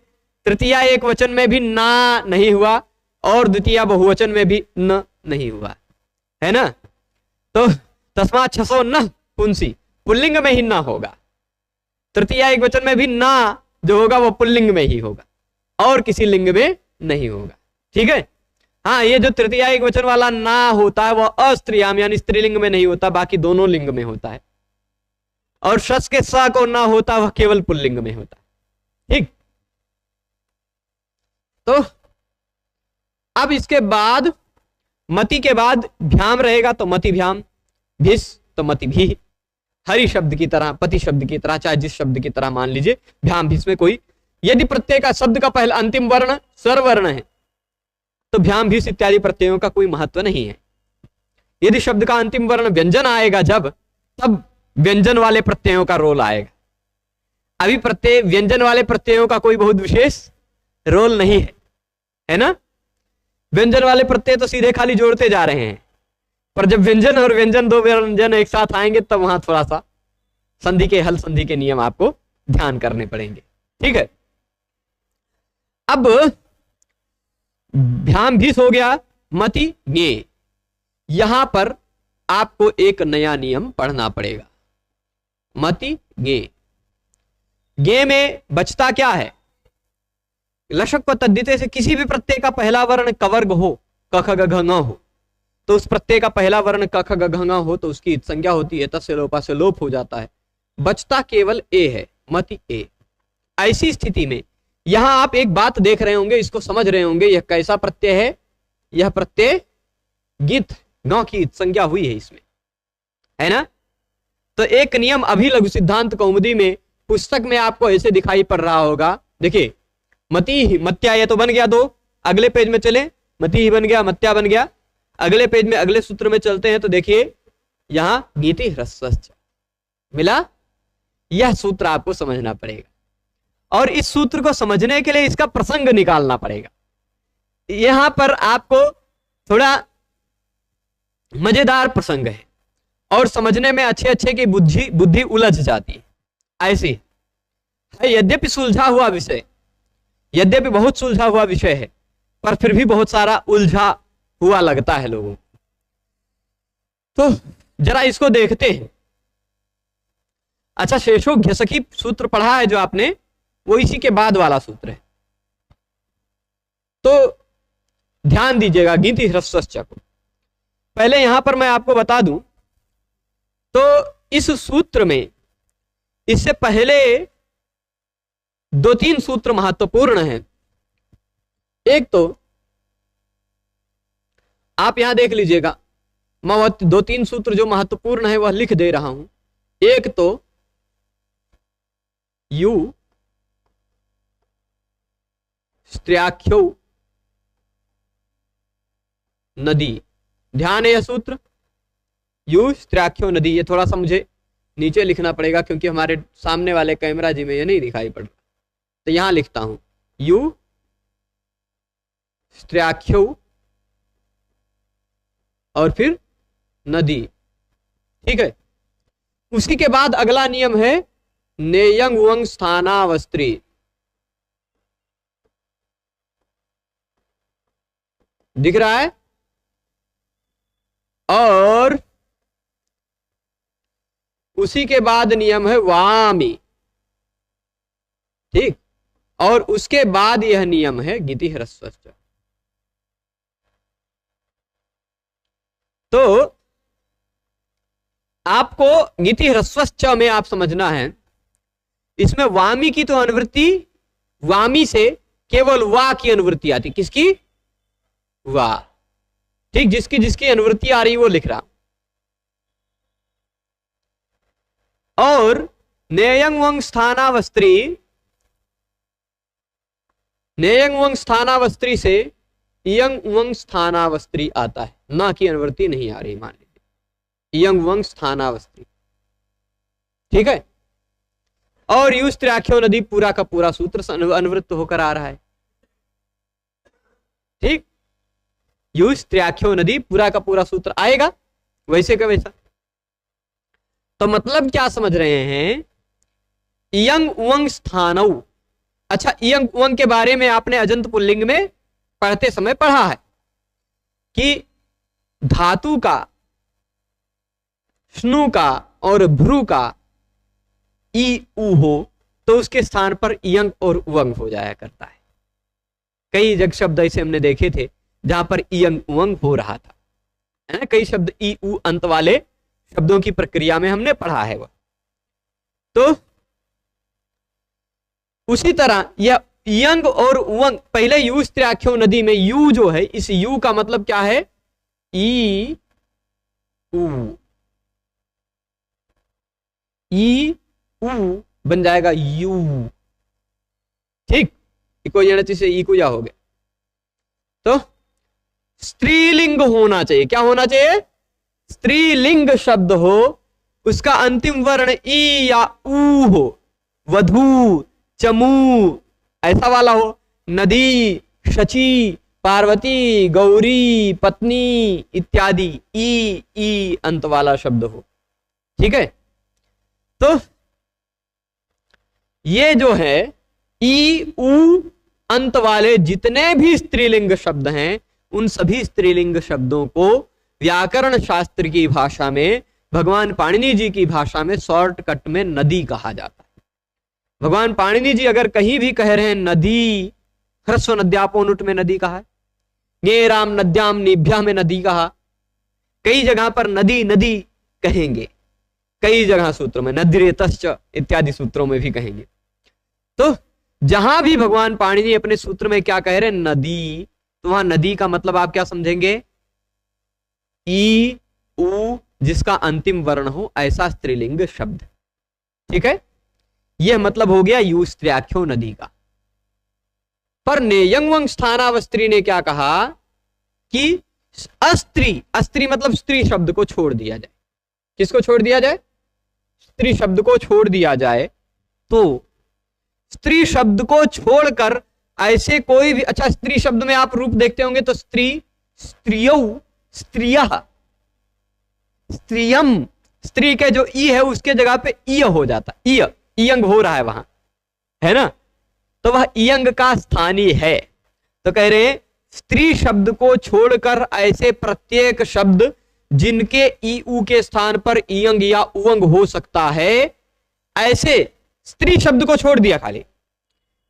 तृतीया एक वचन में भी ना नहीं हुआ और द्वितीय बहुवचन में भी न नहीं हुआ, है ना। तो तस्मात् छसो न पुंसी, पुल्लिंग में ही ना होगा, तृतीया एक वचन में भी ना जो होगा वो पुल्लिंग में ही होगा और किसी लिंग में नहीं होगा। ठीक है, हाँ, ये जो तृतीया एक वचन वाला ना होता है वह अस्त्रियाम यानी स्त्रीलिंग में नहीं होता, बाकी दोनों लिंग में होता है, और शस के स को ना होता वह केवल पुल्लिंग में होता है। ठीक, तो अब इसके बाद मति के बाद भ्याम रहेगा, तो मति भ्याम, भिस तो मति भी, हरि शब्द की तरह, पति शब्द की तरह, चाहे जिस शब्द की तरह मान लीजिए, भ्याम भिस में कोई, यदि प्रत्यय का शब्द का पहला अंतिम वर्ण स्वरवर्ण है तो भ्याम भिस इत्यादि प्रत्ययों का कोई महत्व नहीं है। यदि शब्द का अंतिम वर्ण व्यंजन आएगा जब, तब व्यंजन वाले प्रत्ययों का रोल आएगा। अभी प्रत्यय व्यंजन वाले प्रत्ययों का कोई बहुत विशेष रोल नहीं है, है ना। व्यंजन वाले प्रत्यय तो सीधे खाली जोड़ते जा रहे हैं, पर जब व्यंजन और व्यंजन, दो व्यंजन एक साथ आएंगे तब वहां थोड़ा सा संधि के, हल संधि के नियम आपको ध्यान करने पड़ेंगे। ठीक है, अब भ्याम भीस हो गया, मति ज्ञे, यहां पर आपको एक नया नियम पढ़ना पड़ेगा। मति ज्ञे, ज्ञे में बचता क्या है, लशक व तद्धिते से किसी भी प्रत्यय का पहला वर्ण कवर्ग हो, क ख ग घ ङ हो, तो उस प्रत्यय का पहला वर्ण क ख ग घ ङ हो तो उसकी संज्ञा होती है तस्य लोपा से लोप हो जाता है, बचता केवल ए है, मति ए। ऐसी स्थिति में यहां आप एक बात देख रहे होंगे, इसको समझ रहे होंगे, यह कैसा प्रत्यय है, यह प्रत्यय गित, गौ की संज्ञा हुई है इसमें, है ना। तो एक नियम अभी लघु सिद्धांत कौमुदी में पुस्तक में आपको ऐसे दिखाई पड़ रहा होगा, देखिए मति ही, मत्या ये तो बन गया दो, अगले पेज में चले, मति ही बन गया, मत्या बन गया, अगले पेज में अगले सूत्र में चलते हैं तो देखिए यहां गीति ह्रस्वश्च मिला, यह सूत्र आपको समझना पड़ेगा, और इस सूत्र को समझने के लिए इसका प्रसंग निकालना पड़ेगा। यहां पर आपको थोड़ा मजेदार प्रसंग है और समझने में अच्छे अच्छे की बुद्धि उलझ जाती है, ऐसी है। यद्यपि सुलझा हुआ विषय, यद्यपि बहुत सुलझा हुआ विषय है, पर फिर भी बहुत सारा उलझा हुआ लगता है लोगों को। तो जरा इसको देखते हैं। अच्छा, शेषो घ्यसखी सूत्र पढ़ा है जो आपने, वो इसी के बाद वाला सूत्र है, तो ध्यान दीजिएगा गीति ह्रस्वश्च को। पहले यहां पर मैं आपको बता दूं तो इस सूत्र में इससे पहले 2-3 सूत्र महत्वपूर्ण हैं। एक तो आप यहां देख लीजिएगा, मैं 2-3 सूत्र जो महत्वपूर्ण है वह लिख दे रहा हूं। एक तो यू स्त्र्याख्यो नदी, ध्यान है यह सूत्र, यू स्त्र्याख्यो नदी। ये थोड़ा सा मुझे नीचे लिखना पड़ेगा क्योंकि हमारे सामने वाले कैमरा जी में ये नहीं दिखाई पड़ रहा, तो यहां लिखता हूं यू स्त्र्याख्यो और फिर नदी। ठीक है, उसी के बाद अगला नियम है नेयंग वंग स्थानावस्त्री। दिख रहा है, और उसी के बाद नियम है वामी, ठीक, और उसके बाद यह नियम है गिति ह्रस्वश्च। तो आपको गिति ह्रस्वश्च में आप समझना है, इसमें वामी की तो अनुवृत्ति, वामी से केवल वा की अनुवृत्ति आती, किसकी? वा, ठीक, जिसकी जिसकी अनुवृत्ति आ रही वो लिख रहा। और नेयं वंग स्थानावस्त्री, नेयं वंग स्थानावस्त्री से इयंग वंग स्थानावस्त्री आता है, ना की अनुवृत्ति नहीं आ रही, मान लीजिए इयंग वंग स्थानावस्त्री, ठीक है। और यूज त्र्याख्यो नदी पूरा का पूरा सूत्र अनुवृत्त होकर आ रहा है, ठीक, यूज त्र्याख्यो नदी पूरा का पूरा सूत्र आएगा वैसे का वैसा। तो मतलब क्या समझ रहे हैं, इयंग उवंग स्थानऊ। अच्छा, इयंग उवंग के बारे में आपने अजंत पुल्लिंग में पढ़ते समय पढ़ा है कि धातु का, स्नु का और भ्रू का ई उ हो तो उसके स्थान पर इयंग और उवंग हो जाया करता है। कई जग शब्द ऐसे हमने देखे थे जहां पर इयंग उवंग हो रहा था, है ना। कई शब्द ई उ अंत वाले शब्दों की प्रक्रिया में हमने पढ़ा है वह। तो उसी तरह यह इयंग और उवंग, पहले यूज त्र्याख्यो नदी में यू जो है, इस यू का मतलब क्या है? ई उ, ई उ बन जाएगा यू, ठीक, इको जड़ से ई को या हो गया। तो स्त्रीलिंग होना चाहिए, क्या होना चाहिए? स्त्रीलिंग शब्द हो, उसका अंतिम वर्ण ई या ऊ हो, वधू, चमू ऐसा वाला हो, नदी, शची, पार्वती, गौरी, पत्नी इत्यादि ई अंत वाला शब्द हो, ठीक है। तो ये जो है ई उ अंत वाले जितने भी स्त्रीलिंग शब्द हैं, उन सभी स्त्रीलिंग शब्दों को व्याकरण शास्त्र की भाषा में, भगवान पाणिनि जी की भाषा में शॉर्टकट में नदी कहा जाता है। भगवान पाणिनि जी अगर कहीं भी कह रहे हैं नदी, ह्रस्व नद्यापोनुट में नदी कहा है, ये राम नद्याम निभ्या में नदी कहा, कई जगह पर नदी नदी कहेंगे, कई जगह सूत्रों में नद्रेतश्च इत्यादि सूत्रों में भी कहेंगे। तो जहां भी भगवान पाणिनि अपने सूत्र में क्या कह रहे हैं नदी, तो वहां नदी का मतलब आप क्या समझेंगे? ई उ जिसका अंतिम वर्ण हो ऐसा स्त्रीलिंग शब्द, ठीक है। यह मतलब हो गया यूज त्र्याख्यो नदी का। पर नेयंग स्थानावस्त्री ने क्या कहा कि अस्त्री, अस्त्री मतलब स्त्री शब्द को छोड़ दिया जाए। किसको छोड़ दिया जाए? स्त्री शब्द को छोड़ दिया जाए। तो स्त्री शब्द को छोड़कर ऐसे कोई भी, अच्छा स्त्री शब्द में आप रूप देखते होंगे तो स्त्री, स्त्रियौ, स्त्रियः, स्त्रियम, स्त्री के जो ई है उसके जगह पे इय हो जाता, इय, इयंग हो रहा है वहां, है ना। तो वह इयंग का स्थानीय है। तो कह रहे हैं स्त्री शब्द को छोड़कर ऐसे प्रत्येक शब्द जिनके ई उ के स्थान पर इयंग या उवंग हो सकता है, ऐसे स्त्री शब्द को छोड़ दिया, खाली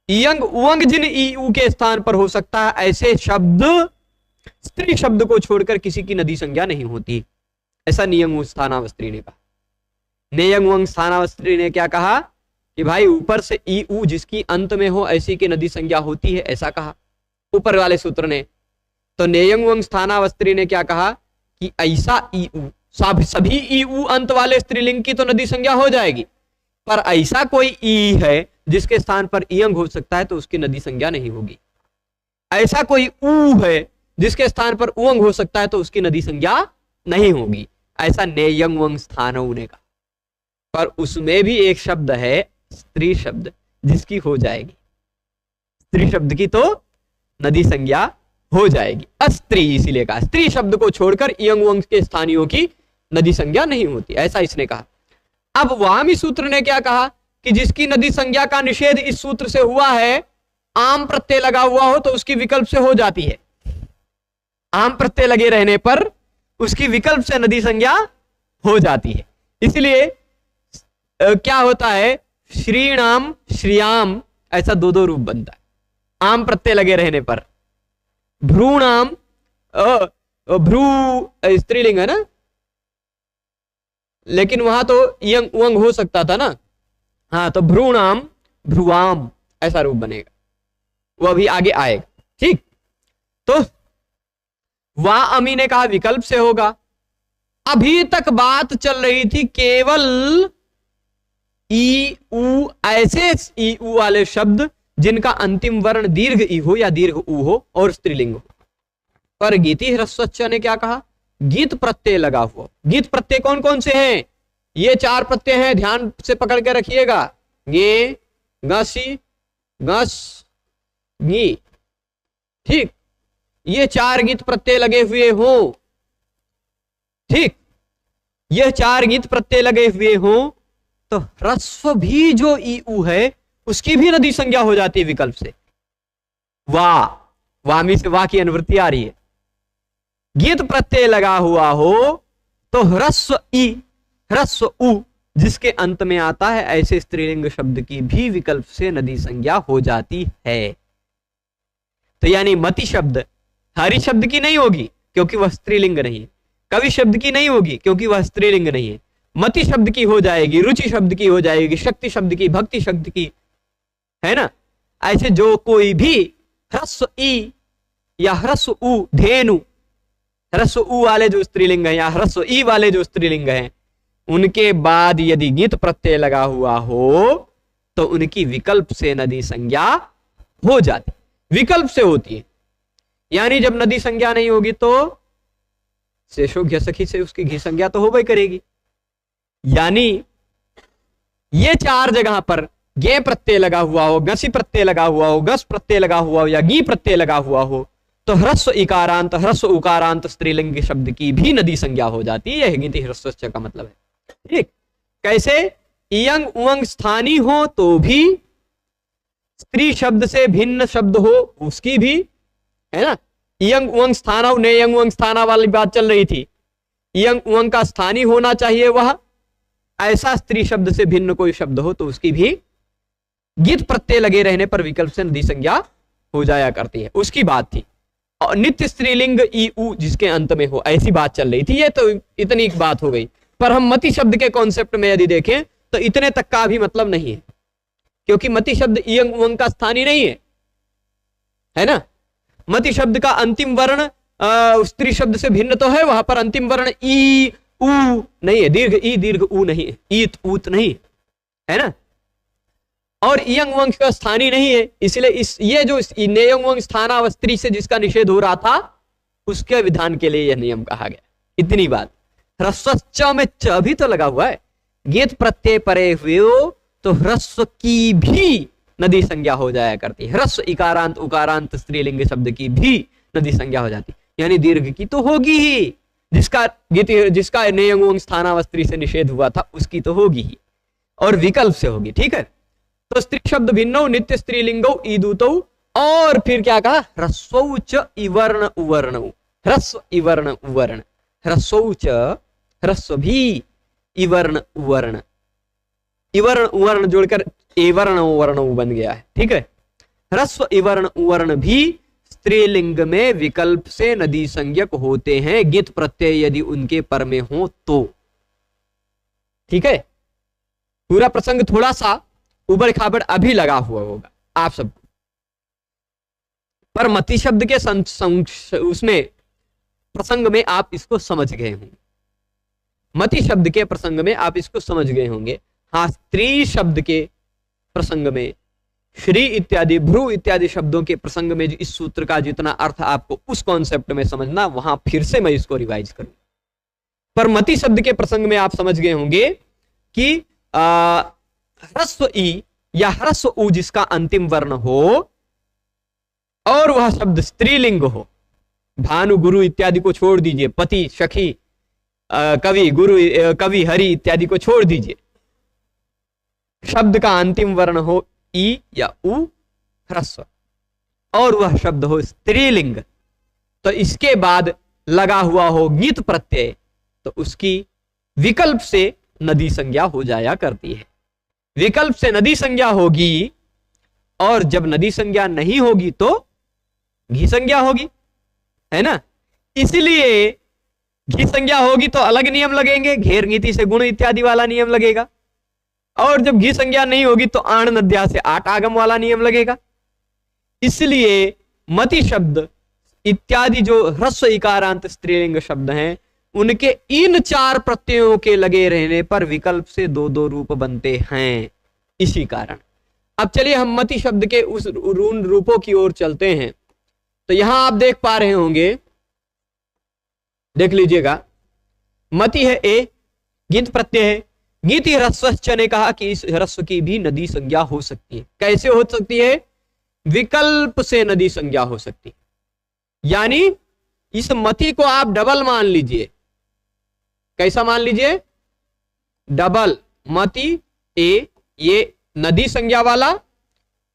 इयंग उवंग जिन ई उ के स्थान पर हो सकता है ऐसे शब्द, स्त्री शब्द को छोड़कर किसी की नदी संज्ञा नहीं होती। ऐसा नियंग स्थानावस्त्री ने कहा। नेयंग वंग स्थानावस्त्री ने क्या कहा कि भाई ऊपर से ई उ जिसकी अंत में हो ऐसी की नदी संज्ञा होती है, ऐसा कहा ऊपर वाले सूत्र ने। तो नेयंग वंग स्थानावस्त्री ने क्या कहा कि ऐसा ई उ, सभी ई उ अंत वाले स्त्रीलिंग की तो नदी संज्ञा हो जाएगी, पर ऐसा कोई ई है जिसके स्थान पर इयंग हो सकता है तो उसकी नदी संज्ञा नहीं होगी। ऐसा कोई ऊ है जिसके स्थान पर उवंग हो सकता है तो उसकी नदी संज्ञा नहीं होगी। ऐसा नेयंग वंग स्थानऊ ने कहा। पर उसमें भी एक शब्द है स्त्री शब्द जिसकी हो जाएगी, स्त्री शब्द की तो नदी संज्ञा हो जाएगी, अस्त्री इसीलिए कहा। स्त्री शब्द को छोड़कर इयंग वंग के स्थानियों की नदी संज्ञा नहीं होती, ऐसा इसने कहा। अब वामी सूत्र ने क्या कहा कि जिसकी नदी संज्ञा का निषेध इस सूत्र से हुआ है, आम प्रत्यय लगा हुआ हो तो उसकी विकल्प से हो जाती है। आम प्रत्यय लगे रहने पर उसकी विकल्प से नदी संज्ञा हो जाती है। इसलिए क्या होता है, श्रीणाम श्रियाम, ऐसा दो दो रूप बनता है आम प्रत्यय लगे रहने पर। भ्रूणाम, भ्रू स्त्रीलिंग है ना, लेकिन वहां तो यंग उंग हो सकता था ना। हाँ, तो भ्रूणाम भ्रुवाम ऐसा रूप बनेगा, वो अभी आगे आएगा। ठीक, तो वा अमी ने कहा विकल्प से होगा। अभी तक बात चल रही थी केवल ई उ, ऐसे ई उ वाले शब्द जिनका अंतिम वर्ण दीर्घ ई हो या दीर्घ उ हो और स्त्रीलिंग हो। पर गीति ह्रस्वच्च ने क्या कहा, गीत प्रत्यय लगा हुआ। गीत प्रत्यय कौन कौन से हैं, ये 4 प्रत्यय हैं, ध्यान से पकड़ के रखिएगा। गे, गसी, गस, गी। ठीक, ये 4 गीत प्रत्यय लगे हुए हो। ठीक, ये 4 गीत प्रत्यय लगे हुए हो तो ह्रस्व भी जो ई उ है उसकी भी नदी संज्ञा हो जाती है विकल्प से। वाह, वामी से वाह की अनुवृत्ति आ रही है। गीत प्रत्यय लगा हुआ हो तो ह्रस्व ई, ह्रस्व उ जिसके अंत में आता है, ऐसे स्त्रीलिंग शब्द की भी विकल्प से नदी संज्ञा हो जाती है। तो यानी मति शब्द हरि शब्द की नहीं होगी क्योंकि वह स्त्रीलिंग नहीं है, कवि शब्द की नहीं होगी क्योंकि वह स्त्रीलिंग नहीं है, मति शब्द की हो जाएगी, रुचि शब्द की हो जाएगी, शक्ति शब्द की, भक्ति शब्द की, है ना। ऐसे जो कोई भी ह्रस्व ई या ह्रस्व उ, धेनु, ह्रस्व उ वाले जो स्त्रीलिंग है या ह्रस्व ई वाले जो स्त्रीलिंग हैं, उनके बाद यदि गीत प्रत्यय लगा हुआ हो तो उनकी विकल्प से नदी संज्ञा हो जाती, विकल्प से होती है। यानी जब नदी संज्ञा नहीं होगी तो शेषो घ्य सखी से उसकी घी संज्ञा तो हो ही करेगी। यानी ये 4 जगह पर गे प्रत्यय लगा हुआ हो, गसी प्रत्यय लगा हुआ हो, गस प्रत्यय लगा हुआ हो या गी प्रत्यय लगा हुआ हो तो ह्रस्व इकारांत, ह्रस्व उकारांत स्त्रीलिंग शब्द की भी नदी संज्ञा हो जाती है। यह गीति ह्रस्वच्च का मतलब है। ठीक, कैसे, इयंग उंग स्थानी हो तो भी, स्त्री शब्द से भिन्न शब्द हो उसकी भी, है ना। इयंग उंग स्थाना, नेयंग उंग स्थाना वाली बात चल रही थी। इयंग उंग का स्थानी होना चाहिए वह, ऐसा स्त्री शब्द से भिन्न कोई शब्द हो तो उसकी भी गीत प्रत्यय लगे रहने पर विकल्प से नदी संज्ञा हो जाया करती है, उसकी बात थी। और नित्य स्त्रीलिंग ई उ जिसके अंत में हो, ऐसी बात चल रही थी। ये तो इतनी बात हो गई। पर हम मति शब्द के कॉन्सेप्ट में यदि देखें तो इतने तक का भी मतलब नहीं है, क्योंकि मति शब्द इयंग उंग का स्थानी नहीं है ना। मति शब्द का अंतिम वर्ण स्त्री शब्द से भिन्न तो है, वहां पर अंतिम वर्ण ई उ नहीं है, दीर्घ ई दीर्घ उ नहीं है, ईत ऊत नहीं है ना। और इयंग उंग का स्थानी नहीं है, इसलिए ये जो नेयंग उंग स्थाना स्त्री से जिसका निषेध हो रहा था उसके विधान के लिए यह नियम कहा गया। इतनी बात। ह्रस्व में च भी तो लगा हुआ है, गीत प्रत्यय परे हुए हो तो ह्रस्व की भी नदी संज्ञा हो जाया करती है। ह्रस्व इकारांत उकारांत स्त्रीलिंग शब्द की भी नदी संज्ञा हो जाती, यानी दीर्घ की तो होगी ही, जिसका नेयंग उंग स्थाना स्त्री से निषेध हुआ था उसकी तो होगी ही, और विकल्प से होगी। ठीक है, तो स्त्री शब्द भिन्नौ नित्य स्त्रीलिंगौ ईदूतौ, और फिर क्या कहा, ह्रस्वौ च इवर्ण उवर्णौ, ह्रस्व इवर्ण उवर्ण, ह्रस्वौ च ह्रस्व भी इवर्ण उवर्ण, इवर्ण उवर्ण जोड़कर एवर्ण उवर्ण बन गया है। ठीक है, ह्रस्व इवर्ण उवर्ण भी स्त्रीलिंग में विकल्प से नदी संज्ञक होते हैं, गित प्रत्यय यदि उनके पर में हो तो। ठीक है, पूरा प्रसंग थोड़ा सा उबड़ खाबड़ अभी लगा हुआ होगा आप सबको, पर मति शब्द के उसमें प्रसंग में आप इसको समझ गए होंगे, मति शब्द के प्रसंग में आप इसको समझ गए होंगे। हाँ, स्त्री शब्द के प्रसंग में, श्री इत्यादि भ्रू इत्यादि शब्दों के प्रसंग में इस सूत्र का जितना अर्थ आपको उस कॉन्सेप्ट में समझना, वहां फिर से मैं इसको रिवाइज करूं। पर मति शब्द के प्रसंग में आप समझ गए होंगे कि ह्रस्व ई या ह्रस्व उ जिसका अंतिम वर्ण हो और वह शब्द स्त्रीलिंग हो, भानु गुरु इत्यादि को छोड़ दीजिए, पति सखी कवि गुरु कवि हरि इत्यादि को छोड़ दीजिए, शब्द का अंतिम वर्ण हो ई या उ ह्रस्व और वह शब्द हो स्त्रीलिंग, तो इसके बाद लगा हुआ हो गीत प्रत्यय तो उसकी विकल्प से नदी संज्ञा हो जाया करती है। विकल्प से नदी संज्ञा होगी, और जब नदी संज्ञा नहीं होगी तो घी संज्ञा होगी, है ना। इसलिए घी संज्ञा होगी तो अलग नियम लगेंगे, घेर नीति से गुण इत्यादि वाला नियम लगेगा, और जब घी संज्ञा नहीं होगी तो आण नद्या से आठ आगम वाला नियम लगेगा। इसलिए मति शब्द इत्यादि जो ह्रस्व इकारांत स्त्रीलिंग शब्द हैं, उनके इन चार प्रत्ययों के लगे रहने पर विकल्प से दो दो रूप बनते हैं, इसी कारण। अब चलिए हम मति शब्द के उस ऋण रूपों की ओर चलते हैं। तो यहां आप देख पा रहे होंगे, देख लीजिएगा, मति है ए, गिंत प्रत्यय है, गीति ह्रस्वश्च ने कहा कि इस ह्रस्व की भी नदी संज्ञा हो सकती है। कैसे हो सकती है? विकल्प से नदी संज्ञा हो सकती है। यानी इस मति को आप डबल मान लीजिए। कैसा मान लीजिए? डबल। मति ए ये नदी संज्ञा वाला,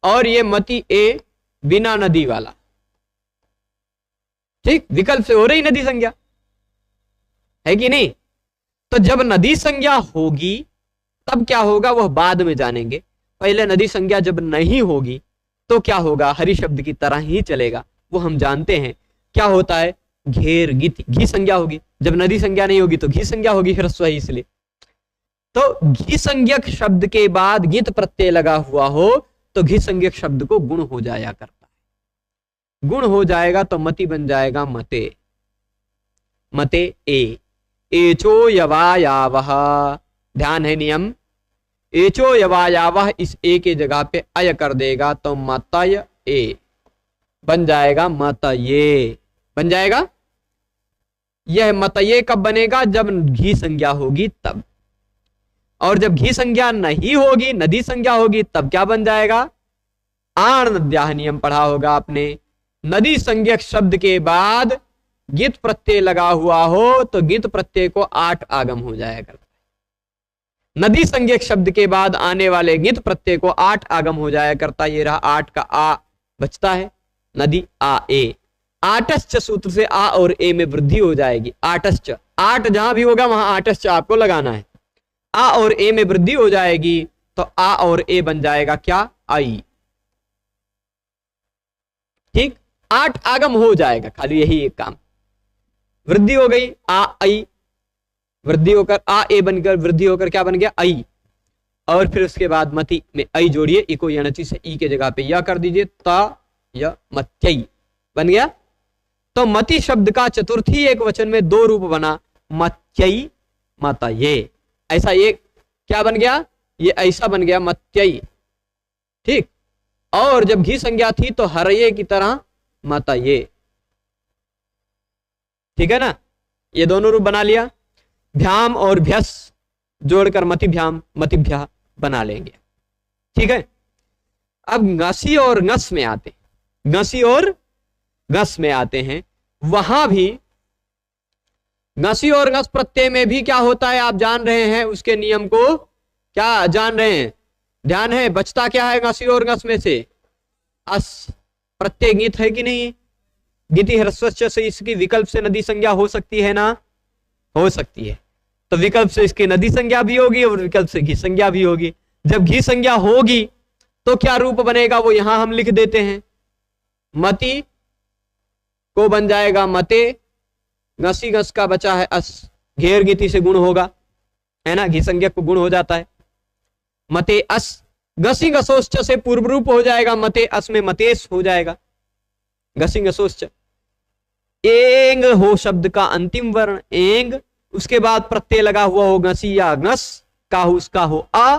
और ये मति ए बिना नदी वाला। ठीक, विकल्प से हो रही नदी संज्ञा, है कि नहीं? तो जब नदी संज्ञा होगी तब क्या होगा वह बाद में जानेंगे। पहले नदी संज्ञा जब नहीं होगी तो क्या होगा? हरि शब्द की तरह ही चलेगा, वो हम जानते हैं। क्या होता है? घेर गित, घी संज्ञा होगी। जब नदी संज्ञा नहीं होगी तो घी संज्ञा होगी, ह्रस्व है इसलिए। तो घी संज्ञक शब्द के बाद गित प्रत्यय लगा हुआ हो तो घी संज्ञक शब्द को गुण हो जाया करता है। गुण हो जाएगा तो मति बन जाएगा मते। मते ए, एचो यवायावह, ध्यान है नियम, एचो यवायावह, इस ए के जगह पे अय कर देगा तो मतय ए बन जाएगा, मतये बन जाएगा। यह मतये कब बनेगा? जब घी संज्ञा होगी तब। और जब घी संज्ञा नहीं होगी, नदी संज्ञा होगी, तब क्या बन जाएगा? आण नद्याः नियम पढ़ा होगा आपने। नदी संज्ञक शब्द के बाद गित प्रत्यय लगा हुआ हो तो गित प्रत्यय को आठ आगम हो जाया करता है। नदी संज्ञक शब्द के बाद आने वाले गित प्रत्यय को आठ आगम हो जाया करता है। ये रहा आठ का आ बचता है, नदी आ ए। आटश्च सूत्र से आ और ए में वृद्धि हो जाएगी। आटश्च, आठ जहां भी होगा वहां आटश्च आपको लगाना है। आ और ए में वृद्धि हो जाएगी तो आ और ए बन जाएगा क्या? आई। ठीक, आठ आगम हो जाएगा, खाली यही एक काम। वृद्धि हो गई, आ आई, वृद्धि होकर आ ए बनकर वृद्धि होकर क्या बन गया? आई। और फिर उसके बाद मति में आई जोड़िए, इको यणचि से ई के जगह पे या कर दीजिए, ता या मत्यई बन गया। तो मति शब्द का चतुर्थी एक वचन में दो रूप बना, मत्यई मतये। ऐसा एक क्या बन गया? ये ऐसा बन गया मत्यई। ठीक, और जब घी संज्ञा थी तो हरये की तरह मतये। ठीक है ना, ये दोनों रूप बना लिया। भ्याम और भ्यस जोड़कर मतिभ्याम मतिभ्या बना लेंगे। ठीक है, अब ngसी और ngस में आते हैं। ngसी और ngस में आते हैं, वहां भी ngसी और ngस प्रत्यय में भी क्या होता है आप जान रहे हैं, उसके नियम को क्या जान रहे हैं? ध्यान है, बचता क्या है ngसी और ngस में से? अस। प्रत्यय गीत है कि नहीं? गीति ह्रस्वश्च से इसकी विकल्प से नदी संज्ञा हो सकती है ना? हो सकती है। तो विकल्प से इसकी नदी संज्ञा भी होगी और विकल्प से घी संज्ञा भी होगी। जब घी संज्ञा होगी तो क्या रूप बनेगा वो यहां हम लिख देते हैं। मति को बन जाएगा मते, ngसी ngस का बचा है अस, घेर गीति से गुण होगा, है ना, घी संज्ञा को गुण हो जाता है, मते अस। ngसी ngसोश्च से पूर्व रूप हो जाएगा, मते अस में मतेश हो जाएगा, ngसी ngसोश्च। एंग हो शब्द का अंतिम वर्ण एंग, उसके बाद प्रत्यय लगा हुआ हो ngसी या ngस, का हो उसका हो आ,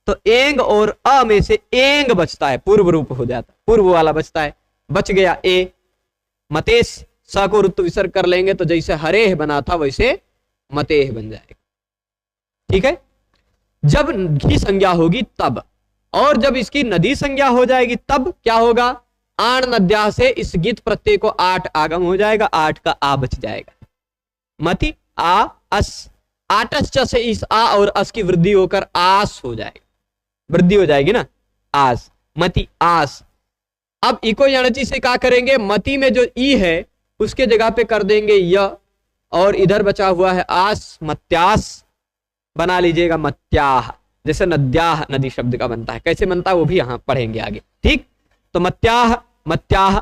तो एंग और अ में से एंग बचता है, पूर्व रूप हो जाता है, पूर्व वाला बचता है, बच गया ए। मतेश, स को ऋतु विसर्ग कर लेंगे तो जैसे हरेह बना था वैसे मतेह बन जाएगा। ठीक है, जब घी संज्ञा होगी तब, और जब इसकी नदी संज्ञा हो जाएगी तब क्या होगा? आण नद्या से इस गित प्रत्यय को आठ आगम हो जाएगा, आठ का आ बच जाएगा। मति आ अस, आटश्च से इस आ और अस की वृद्धि होकर आस हो जाएगा, वृद्धि हो जाएगी ना, आस, मति आस। अब इको यणचि से क्या करेंगे? मति में जो ई है उसके जगह पे कर देंगे य, और इधर बचा हुआ है आस, मत्यास बना लीजिएगा, मत्याह। जैसे नद्याह नदी शब्द का बनता है, कैसे बनता है वो भी यहाँ पढ़ेंगे आगे। ठीक, तो मत्याह मत्याह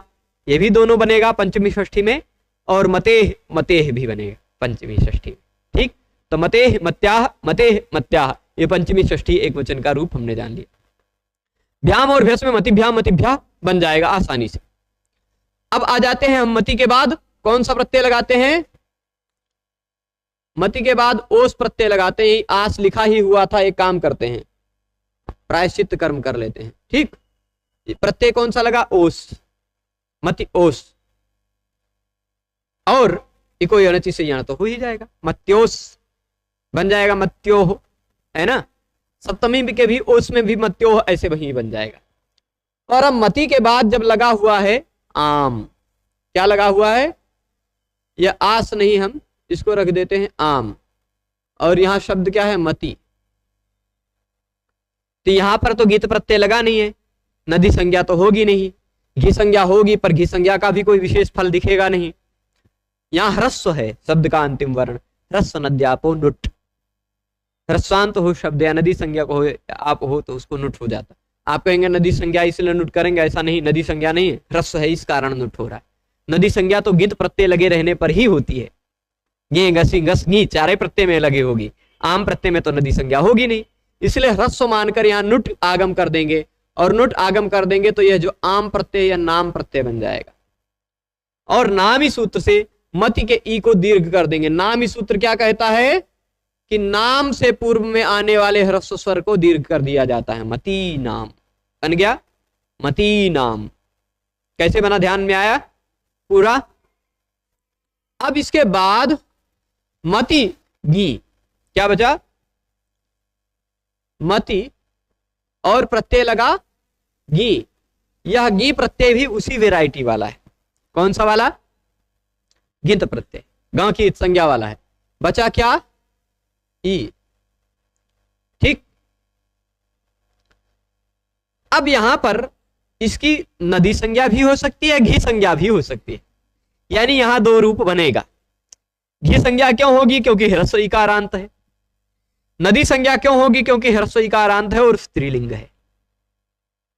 ये भी दोनों बनेगा पंचमी षष्ठी में, और मतेह मतेह भी बनेगा पंचमी षष्ठी में। ठीक, तो मतेह मत्याह मतेह मत्याह ये पंचमी षष्ठी एक वचन का रूप हमने जान लिया। भ्याम और भ्यस में मतिभ्याम मतिभ्या बन जाएगा आसानी से। अब आ जाते हैं हम मति के बाद कौन सा प्रत्यय लगाते हैं? मति के बाद ओस प्रत्यय लगाते हैं। आस लिखा ही हुआ था, एक काम करते हैं प्रायश्चित कर्म कर लेते हैं। ठीक, प्रत्यय कौन सा लगा? ओस, मति ओस, और इको यणचि से यण तो हो ही जाएगा, मत्योस बन जाएगा, मत्योह, है ना। सप्तमी के भी ओस में भी मत्योह ऐसे वही बन जाएगा। और अब मति के बाद जब लगा हुआ है आम, क्या लगा हुआ है? यह आस नहीं, हम इसको रख देते हैं आम, और यहां शब्द क्या है? मति। तो यहां पर तो गीत प्रत्यय लगा नहीं है, नदी संज्ञा तो होगी नहीं, घी संज्ञा होगी पर घी संज्ञा का भी कोई विशेष फल दिखेगा नहीं। यहां ह्रस्व है शब्द का अंतिम वर्ण, ह्रस्व नद्यापो नुट, ह्रस्वांत हो शब्द या नदी संज्ञा को हो आप हो तो उसको नुट हो जाता। आप कहेंगे नदी संज्ञा इसलिए नुट करेंगे, ऐसा नहीं, नदी संज्ञा नहीं है, ह्रस्व है इस कारण नुट हो रहा है। नदी संज्ञा तो गित प्रत्यय लगे रहने पर ही होती है, गे गसी गस गी चारे प्रत्यय में लगे होगी, आम प्रत्यय में तो नदी संज्ञा होगी नहीं, इसलिए ह्रस्व मानकर यहाँ नुट आगम कर देंगे, और नुट आगम कर देंगे तो यह जो आम प्रत्यय या नाम प्रत्यय बन जाएगा। और नामी सूत्र से मति के ई को दीर्घ कर देंगे। नामी सूत्र क्या कहता है कि नाम से पूर्व में आने वाले ह्रस्व स्वर को दीर्घ कर दिया जाता है, मति नाम बन गया, मति नाम। कैसे बना, ध्यान में आया पूरा? अब इसके बाद मति गी, क्या बचा? मति और प्रत्यय लगा गी। यह गी प्रत्यय भी उसी वेराइटी वाला है। कौन सा वाला? गिंत प्रत्यय, गांव की संज्ञा वाला है। बचा क्या? ई। ठीक, अब यहां पर इसकी नदी संज्ञा भी हो सकती है, घी संज्ञा भी हो सकती है, यानी यहां दो रूप बनेगा। घी संज्ञा क्यों होगी? क्योंकि ह्रस्व इकारांत है। नदी संज्ञा क्यों होगी? क्योंकि ह्रस्व इकारांत है और स्त्रीलिंग है,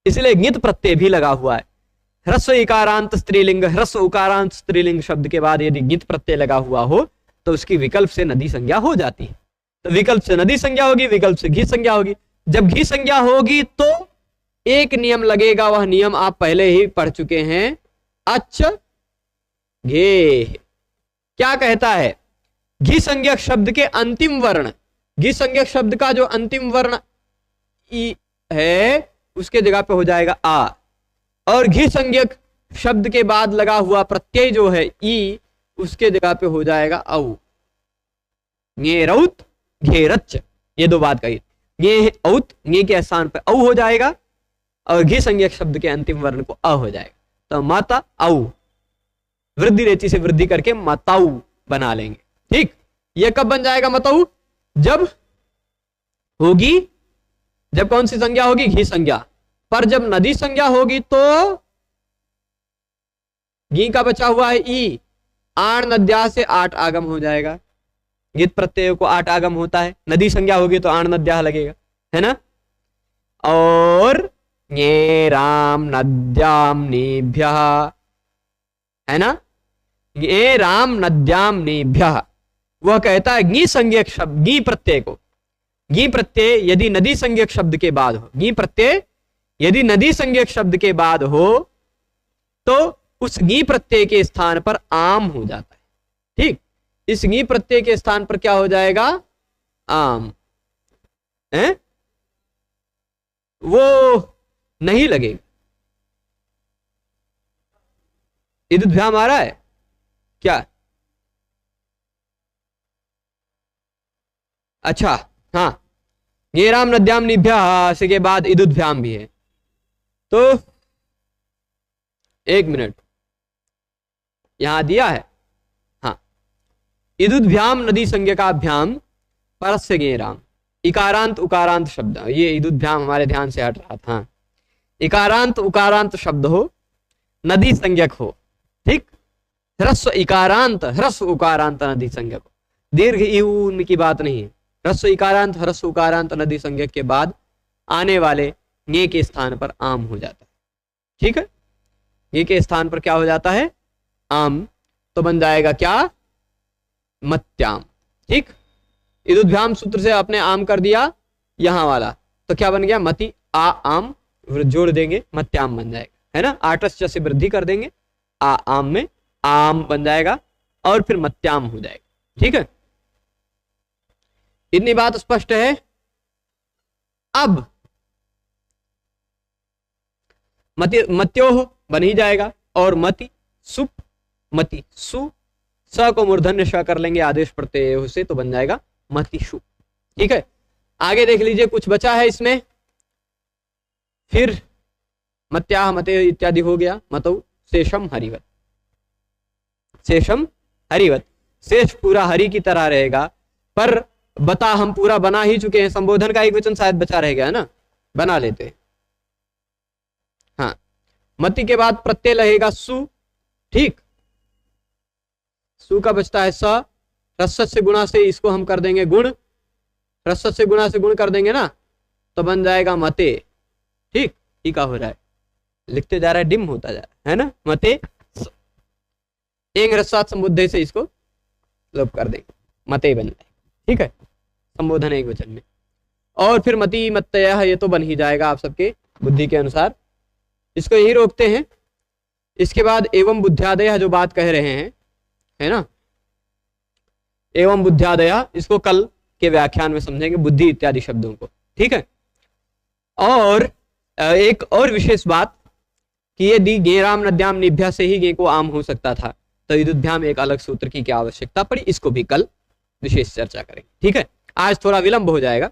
इसलिए गित प्रत्यय भी लगा हुआ है। ह्रस्व इकारांत स्त्रीलिंग, ह्रस्व उकारांत स्त्रीलिंग शब्द के बाद यदि गित प्रत्यय लगा हुआ हो तो उसकी विकल्प से नदी संज्ञा हो जाती है। तो विकल्प से नदी संज्ञा होगी, विकल्प से घी संज्ञा होगी। जब घी संज्ञा होगी तो एक नियम लगेगा, वह नियम आप पहले ही पढ़ चुके हैं, अच्छ घे। क्या कहता है? घी संज्ञक शब्द के अंतिम वर्ण, घी संज्ञक शब्द का जो अंतिम वर्ण ई है उसके जगह पे हो जाएगा आ, और घी संज्ञक शब्द के बाद लगा हुआ प्रत्यय जो है ई उसके जगह पे हो जाएगा औ। घेरौत घेरच, ये दो बात कही। गे औत, गे के स्थान पे औ हो जाएगा, और घी संज्ञक शब्द के अंतिम वर्ण को अ हो जाएगा। तो माता औ, वृद्धि रेची से वृद्धि करके मताऊ बना लेंगे। ठीक, ये कब बन जाएगा मताऊ? जब होगी, जब कौन सी संज्ञा होगी? घी संज्ञा। पर जब नदी संज्ञा होगी तो घी का बचा हुआ है ई, आण नद्या से आठ आगम हो जाएगा। गित प्रत्यय को आठ आगम होता है, नदी संज्ञा होगी तो आण नद्या लगेगा, है ना। और ये राम नद्याम नेभ्यः, है ना, ये राम नद्याम नेभ्यः। वह कहता है गी संज्ञक शब्द, गी प्रत्यय को, गी प्रत्यय यदि नदी संज्ञक शब्द के बाद हो, गी प्रत्यय यदि नदी संज्ञक शब्द के बाद हो तो उस गी प्रत्यय के स्थान पर आम हो जाता है। ठीक, इस गी प्रत्यय के स्थान पर क्या हो जाएगा? आम, है? वो नहीं लगेगा। इदुभ्याम आ रहा है क्या? अच्छा, हाँ, ये राम नद्याम निभ्या से के बाद इदुभ्याम भी है। तो एक मिनट, यहां दिया है, हाँ, इदुभ्याम नदी संज्ञा का अभ्याम परस्य गे राम, इकारांत उकारांत शब्द, ये इदुभ्याम हमारे ध्यान से हट रहा था। इकारांत उकारांत शब्द हो, नदी संज्ञक हो, ठीक, ह्रस्व इकारांत ह्रस्व उकारांत नदी संज्ञक हो, दीर्घ ईऊ की बात नहीं है, ह्रस्व इकारांत ह्रस्व उकारांत नदी संज्ञक के बाद आने वाले ञे के स्थान पर आम हो जाता है। ठीक है, ञे के स्थान पर क्या हो जाता है? आम। तो बन जाएगा क्या? मत्याम। ठीक, इदुभ्याम सूत्र से आपने आम कर दिया यहां वाला, तो क्या बन गया? मति आ आम, जोड़ देंगे मत्याम बन जाएगा, है ना। आटस्य से वृद्धि कर देंगे, आ आम में आम बन जाएगा और फिर मत्याम हो जाएगा। ठीक है, इतनी बात स्पष्ट है। अब मत्योह बन ही जाएगा और मति सुप, मति सु, स को मूर्धन्य श कर लेंगे आदेश प्रत्यय से, तो बन जाएगा मतिशु। ठीक है, आगे देख लीजिए कुछ बचा है इसमें। फिर मत्याह मते इत्यादि हो गया, मतौ शेषम हरिवत, शेषम हरिवत, शेष पूरा हरि की तरह रहेगा। पर बता हम पूरा बना ही चुके हैं, संबोधन का एक वचन शायद बचा रहेगा, है ना, बना लेते हैं। हाँ, मति के बाद प्रत्यय लगेगा सु। ठीक, सु का बचता है स, रस्सत से गुणा से इसको हम कर देंगे गुण, रस्सत से गुणा से गुण कर देंगे ना, तो बन जाएगा मते। ठीक, ठीक हो रहा है, लिखते जा रहा है, डिम होता जा रहा है ना। मते एक रस्सात संबुद्धे से इसको लोप कर देंगे, मते बन जाए। ठीक है, संबोधन एक वचन में। और फिर मति मत्तयः, ये तो बन ही जाएगा आप सबके बुद्धि के अनुसार, इसको यही रोकते हैं। इसके बाद एवं बुद्ध्यादय जो बात कह रहे हैं, है ना, एवं बुद्ध्यादय, इसको कल के व्याख्यान में समझेंगे, बुद्धि इत्यादि शब्दों को। ठीक है, और एक और विशेष बात कि यदि गेराम नद्याम निभ्या से ही गे को आम हो सकता था, तो इदुभ्याम एक अलग सूत्र की क्या आवश्यकता पड़ी, इसको भी कल विशेष चर्चा करेंगे। ठीक है, आज थोड़ा विलंब हो जाएगा,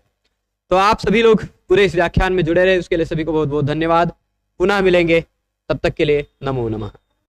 तो आप सभी लोग पूरे इस व्याख्यान में जुड़े रहे, उसके लिए सभी को बहुत बहुत धन्यवाद। पुनः मिलेंगे, तब तक के लिए नमो नमः।